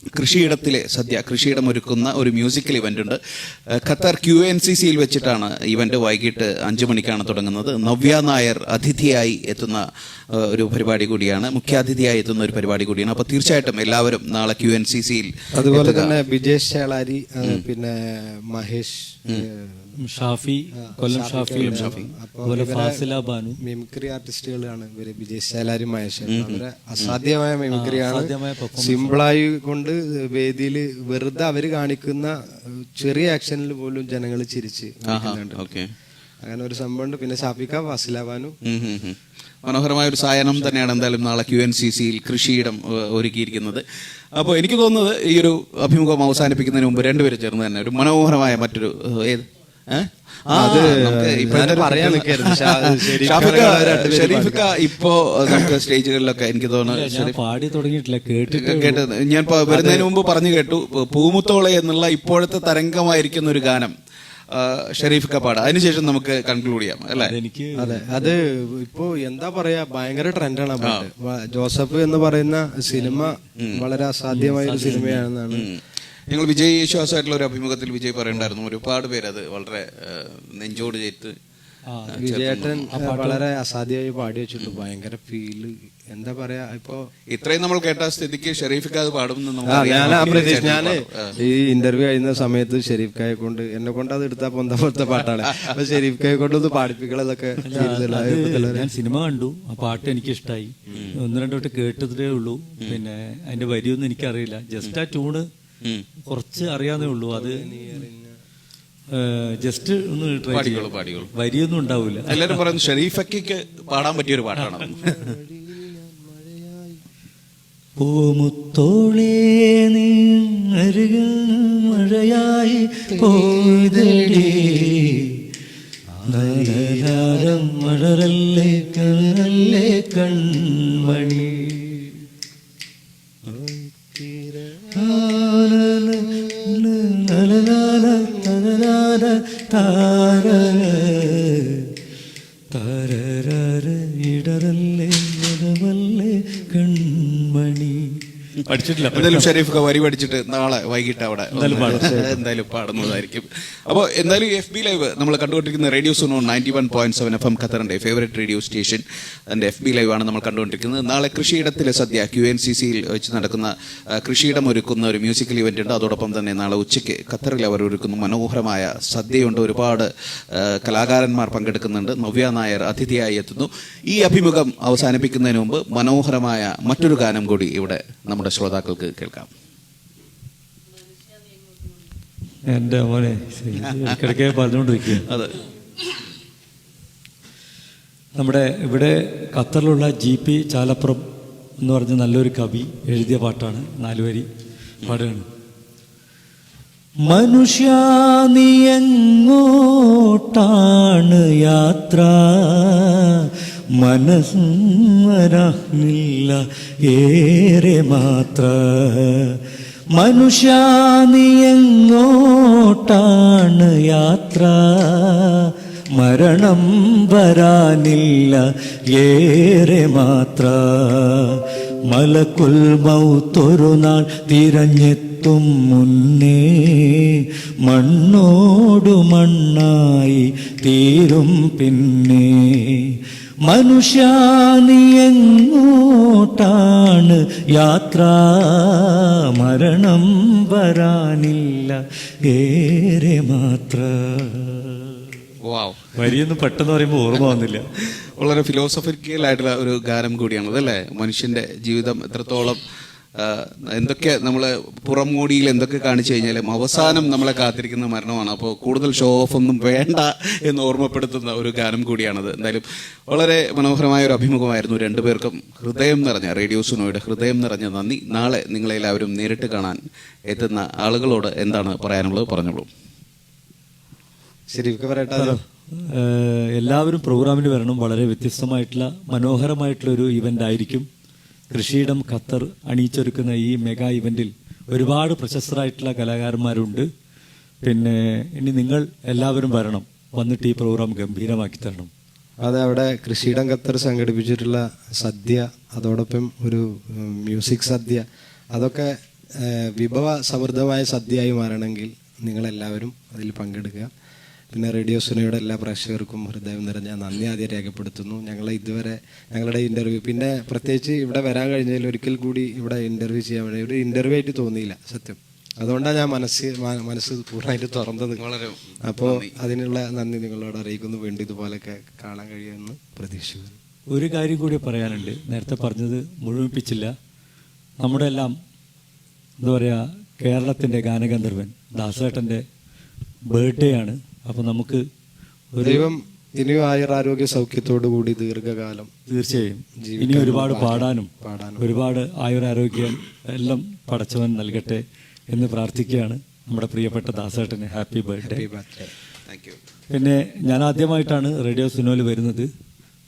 കൃഷിയിടത്തിലെ സദ്യ, കൃഷിയിടം ഒരുക്കുന്ന ഒരു മ്യൂസിക്കൽ ഇവന്റ് ഉണ്ട്. ഖത്തർ QNCCയിൽ വെച്ചിട്ടാണ് ഇവന്റ്. വൈകിട്ട് 5 മണിക്കാണ് തുടങ്ങുന്നത്. നവ്യ നായർ അതിഥിയായി എത്തുന്ന ഒരു പരിപാടി കൂടിയാണ്, മുഖ്യാതിഥിയായി എത്തുന്ന ഒരു പരിപാടി കൂടിയാണ്. അപ്പോൾ തീർച്ചയായിട്ടും എല്ലാവരും നാളെ QNCCയിൽ. അതുപോലെ തന്നെ വിജേഷ് ചേളാരി, പിന്നെ മഹേഷ് ഷാഫി, കൊല്ലം ഷാഫി, അതുപോലെ ഫാസില ബാനു, മിമിക്രി ആർട്ടിസ്റ്റുകളാണ് ഇവര്. വിജേഷ് ചേളാരി, മഹേഷ്, അവരെ അസാധ്യമായ മിമിക്രിയാണ്. സിമ്പിളായി കൊണ്ട് വേദിയിൽ വെറുതെ അവര് കാണിക്കുന്ന ചെറിയ ആക്ഷനിൽ പോലും ജനങ്ങൾ ചിരിച്ച് അങ്ങനെ ഒരു സംഭവമുണ്ട്. പിന്നെ ഷാഫിക്ക, ഫാസില ബാനു. മനോഹരമായ ഒരു സായനം തന്നെയാണ് എന്തായാലും നാളെ QNCCയിൽ കൃഷിയിടം ഒരുക്കിയിരിക്കുന്നത്. അപ്പോൾ എനിക്ക് തോന്നുന്നത് ഈ ഒരു അഭിമുഖം അവസാനിപ്പിക്കുന്നതിന് മുമ്പ് രണ്ടുപേരും ചേർന്ന് തന്നെ ഒരു മനോഹരമായ മറ്റൊരു ഷരീഫിക്ക ഇപ്പോ നമുക്ക് സ്റ്റേജുകളിലൊക്കെ എനിക്ക് തോന്നുന്നു പാടി തുടങ്ങിയിട്ടില്ല, കേട്ട് ഞാൻ വരുന്നതിന് മുമ്പ് പറഞ്ഞു കേട്ടു. പൂമുത്തോളെ എന്നുള്ള ഇപ്പോഴത്തെ തരംഗമായിരിക്കുന്ന ഒരു ഗാനം ഷരീഫ് കപ്പാട്. അതിനുശേഷം നമുക്ക് കൺക്ലൂഡ് ചെയ്യാം അല്ലെ? അതെ, അത് ഇപ്പോ എന്താ പറയാ, ഭയങ്കര ട്രെൻഡാണ്. ജോസഫ് എന്ന് പറയുന്ന സിനിമ വളരെ അസാധ്യമായ ഒരു സിനിമയാണെന്നാണ് ഞങ്ങൾ വിജയ് യേശുദാസായിട്ടുള്ള ഒരു അഭിമുഖത്തിൽ വിജയ് പറയണ്ടായിരുന്നു. ഒരുപാട് പേര് അത് വളരെ നെഞ്ചോട് ചേർത്ത്. വിജയേട്ടൻ വളരെ അസാധ്യമായി പാടി വെച്ചിട്ടുണ്ട്. ഭയങ്കര ഫീല്, എന്താ പറയാ. ഇപ്പൊ ഇത്രയും നമ്മൾ കേട്ട സ്ഥിതിക്ക് ഷെരീഫ് ഖാ പാടും. ഞാന് ഈ ഇന്റർവ്യൂ കഴിയുന്ന സമയത്ത് ഷെരീഫ് ഖായെ കൊണ്ട്, എന്നെ കൊണ്ട് അത് എടുത്താ പൊന്തത്തെ പാട്ടാണ്. അപ്പൊ ഷെരീഫ് ഖായെ കൊണ്ടൊന്ന് പാടിപ്പിക്കലതൊക്കെ. ഞാൻ സിനിമ കണ്ടു, ആ പാട്ട് എനിക്ക് ഇഷ്ടമായി. 1-2 വട്ടം കേട്ടതേ ഉള്ളൂ. പിന്നെ അതിന്റെ വരിയൊന്നും എനിക്കറിയില്ല. ജസ്റ്റ് ആ ട്യൂണ് കുറച്ച് അറിയാന്നേ ഉള്ളൂ. അത് ജസ്റ്റ് ഒന്ന് ട്രൈ ചെയ്യും. വരിയൊന്നും ഉണ്ടാവില്ല. എല്ലാരും പറയുന്നു ഷെരീഫയ്ക്ക് പാടാൻ പറ്റിയൊരു പാട്ടാണ്. പൂമുത്തോളേ നീ അരികിൽ മഴയായി പോയതടി, മഴറല്ലേ കണ്ണല്ലേ കൺമണി, ഇടറല്ലേ മഴവല്ലേ കൺമണി. പഠിച്ചിട്ടില്ല. എന്തായാലും ഷരീഫ് വരി പഠിച്ചിട്ട് നാളെ വൈകിട്ട് അവിടെ എന്തായാലും പാടുന്നതായിരിക്കും. അപ്പോൾ എന്തായാലും FB ലൈവ് നമ്മൾ കണ്ടുകൊണ്ടിരിക്കുന്ന റേഡിയോ സുനോ 91.7 FM ഖത്തറിന്റെ ഫേവറേറ്റ് റേഡിയോ സ്റ്റേഷൻ. അതിന്റെ FB ലൈവ് ആണ് നമ്മൾ കണ്ടുകൊണ്ടിരിക്കുന്നത്. നാളെ കൃഷിയിടത്തിലെ സദ്യ QNCCയിൽ വെച്ച് നടക്കുന്ന കൃഷിയിടം ഒരുക്കുന്ന ഒരു മ്യൂസിക്കൽ ഇവന്റ് ഉണ്ട്. അതോടൊപ്പം തന്നെ നാളെ ഉച്ചയ്ക്ക് ഖത്തറിൽ അവർ ഒരുക്കുന്ന മനോഹരമായ സദ്യയുണ്ട്. ഒരുപാട് കലാകാരന്മാർ പങ്കെടുക്കുന്നുണ്ട്. നവ്യ നായർ അതിഥിയായി എത്തുന്നു. ഈ അഭിമുഖം അവസാനിപ്പിക്കുന്നതിന് മുമ്പ് മനോഹരമായ മറ്റൊരു ഗാനം കൂടി ഇവിടെ നമ്മുടെ ശ്രോതാക്കൾക്ക് കേൾക്കാം. എന്റെ മോനെ ഇടയ്ക്കിടയ്ക്ക് പറഞ്ഞുകൊണ്ടിരിക്കുക. അതെ, നമ്മുടെ ഇവിടെ ഖത്തറിലുള്ള GP ചാലപ്പുറം എന്ന് പറഞ്ഞ നല്ലൊരു കവി എഴുതിയ പാട്ടാണ്. 4 വരി പാടുകയാണ്. മനുഷ്യ നീ എങ്ങോട്ടാണ് യാത്ര, മനസ്സറിയില്ല ഏറെ മാത്ര. മനുഷ്യ നീ എങ്ങോട്ടാണ് യാത്ര, മരണം വരാനില്ല ഏറെ മാത്ര. മലക്കുൽ മൗത്തൊരു നാൾ തിരഞ്ഞെത്തും മുന്നേ, മണ്ണോടു മണ്ണായി തീരും പിന്നെ. മനുഷ്യ നീ എങ്ങോട്ടാണ് യാത്ര, മരണം വരാനില്ല ഏറെ മാത്ര. വരിയൊന്നും പെട്ടെന്ന് പറയുമ്പോൾ ഓർമ്മ വന്നില്ല. വളരെ ഫിലോസഫിക്കൽ ആയിട്ടുള്ള ഒരു ഗാനം കൂടിയാണ് അതല്ലേ? മനുഷ്യന്റെ ജീവിതം എത്രത്തോളം എന്തൊക്കെ നമ്മൾ പുറംമോടിയിൽ എന്തൊക്കെ കാണിച്ചു കഴിഞ്ഞാലും അവസാനം നമ്മളെ കാത്തിരിക്കുന്ന മരണമാണ്. അപ്പോൾ കൂടുതൽ ഷോ ഓഫ് ഒന്നും വേണ്ട എന്ന് ഓർമ്മപ്പെടുത്തുന്ന ഒരു ഗാനം കൂടിയാണത്. എന്തായാലും വളരെ മനോഹരമായ ഒരു അഭിമുഖമായിരുന്നു. രണ്ടുപേർക്കും ഹൃദയം നിറഞ്ഞ റേഡിയോ സുനോയുടെ ഹൃദയം നിറഞ്ഞ നന്ദി. നാളെ നിങ്ങളെല്ലാവരും നേരിട്ട് കാണാൻ എത്തുന്ന ആളുകളോട് എന്താണ് പറയാനുള്ളത് പറഞ്ഞോളൂ. എല്ലാവരും പ്രോഗ്രാമിന് വരണം. വളരെ വ്യത്യസ്തമായിട്ടുള്ള മനോഹരമായിട്ടുള്ള ഒരു ഇവന്റ് ആയിരിക്കും. കൃഷിയിടം ഖത്തർ അണിയിച്ചൊരുക്കുന്ന ഈ മെഗാ ഇവന്റിൽ ഒരുപാട് പ്രശസ്തരായിട്ടുള്ള കലാകാരന്മാരുണ്ട്. പിന്നെ ഇനി നിങ്ങൾ എല്ലാവരും വരണം, വന്നിട്ട് ഈ പ്രോഗ്രാം ഗംഭീരമാക്കി തരണം. അതെ, അവിടെ കൃഷിയിടം ഖത്തർ സംഘടിപ്പിച്ചിട്ടുള്ള സദ്യ, അതോടൊപ്പം ഒരു മ്യൂസിക് സദ്യ, അതൊക്കെ വിഭവ സമൃദ്ധമായ സദ്യയായി മാറണമെങ്കിൽ നിങ്ങളെല്ലാവരും അതിൽ പങ്കെടുക്കുക. പിന്നെ റേഡിയോ സുനയുടെ എല്ലാ പ്രേക്ഷകർക്കും ഹൃദയം നിറഞ്ഞ നന്ദി ആദ്യം രേഖപ്പെടുത്തുന്നു. ഞങ്ങളെ ഇതുവരെ ഞങ്ങളുടെ ഇൻ്റർവ്യൂ, പിന്നെ പ്രത്യേകിച്ച് ഇവിടെ വരാൻ കഴിഞ്ഞതിൽ ഒരിക്കൽ കൂടി ഇവിടെ ഇൻ്റർവ്യൂ ചെയ്യാൻ വേണ്ടി ഒരു ഇൻ്റർവ്യൂ ആയിട്ട് തോന്നിയില്ല സത്യം. അതുകൊണ്ടാണ് ഞാൻ മനസ്സ് പൂർണ്ണമായിട്ട് തുറന്നത്. അപ്പോൾ അതിനുള്ള നന്ദി നിങ്ങളോട് അറിയിക്കുന്നു. വീണ്ടും ഇതുപോലൊക്കെ കാണാൻ കഴിയുമെന്ന് പ്രതീക്ഷിക്കുന്നു. ഒരു കാര്യം കൂടി പറയാനുണ്ട്, നേരത്തെ പറഞ്ഞത് മുഴുമിപ്പിച്ചില്ല. നമ്മുടെ എല്ലാം എന്താ പറയുക, കേരളത്തിൻ്റെ ഗാനഗന്ധർവൻ ദാസേട്ടൻ്റെ ബർത്ത്ഡേ ആണ്. അപ്പോൾ നമുക്ക് ദൈവം ഇനിയും ആയുരാരോഗ്യ സൗഖ്യത്തോടു കൂടി ദീർഘകാലം തീർച്ചയായും ഇനി ഒരുപാട് പാടാനും ഒരുപാട് ആയുരാരോഗ്യം എല്ലാം പടച്ചവൻ നൽകട്ടെ എന്ന് പ്രാർത്ഥിക്കുകയാണ്. നമ്മുടെ പ്രിയപ്പെട്ട ദാസേട്ടന് ഹാപ്പി ബർത്ത്ഡേ. പിന്നെ ഞാൻ ആദ്യമായിട്ടാണ് റേഡിയോ സുനോയിൽ വരുന്നത്.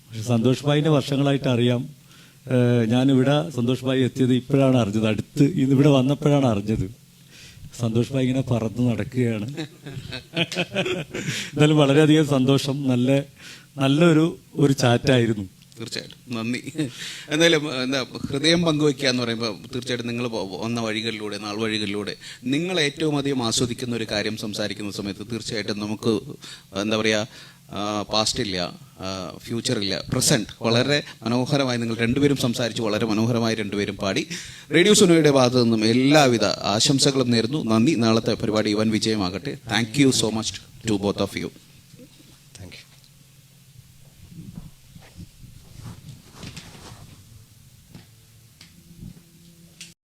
പക്ഷെ സന്തോഷ് ഭായിനെ വർഷങ്ങളായിട്ട് അറിയാം. ഞാനിവിടെ സന്തോഷ് ഭായി എത്തിയത് ഇപ്പോഴാണ് അറിഞ്ഞത്, അടുത്ത് ഇവിടെ വന്നപ്പോഴാണ് അറിഞ്ഞത്. സന്തോഷ് ഭായി ഇങ്ങനെ പറന്ന് നടക്കുകയാണ്. എന്തായാലും വളരെയധികം സന്തോഷം. നല്ലൊരു ചാറ്റായിരുന്നു. തീർച്ചയായിട്ടും നന്ദി. എന്തായാലും ഹൃദയം പങ്കുവയ്ക്കുക എന്ന് പറയുമ്പോൾ തീർച്ചയായിട്ടും നിങ്ങൾ വന്ന വഴികളിലൂടെ, നാൾ വഴികളിലൂടെ നിങ്ങൾ ഏറ്റവും അധികം ആസ്വദിക്കുന്ന ഒരു കാര്യം സംസാരിക്കുന്ന സമയത്ത് തീർച്ചയായിട്ടും നമുക്ക് എന്താ പറയുക, പാസ്റ്റ് ഇല്ല, ഫ്യൂച്ചർ ഇല്ല, പ്രസന്റ് വളരെ മനോഹരമായി നിങ്ങൾ രണ്ടുപേരും സംസാരിച്ചു, വളരെ മനോഹരമായി രണ്ടുപേരും പാടി. റേഡിയോ സുനോയുടെ ഭാഗത്തു നിന്നും എല്ലാവിധ ആശംസകളും നേരുന്നു. നന്ദി. നാളത്തെ പരിപാടി വൻ വിജയമാകട്ടെ. Thank you so much to both of U.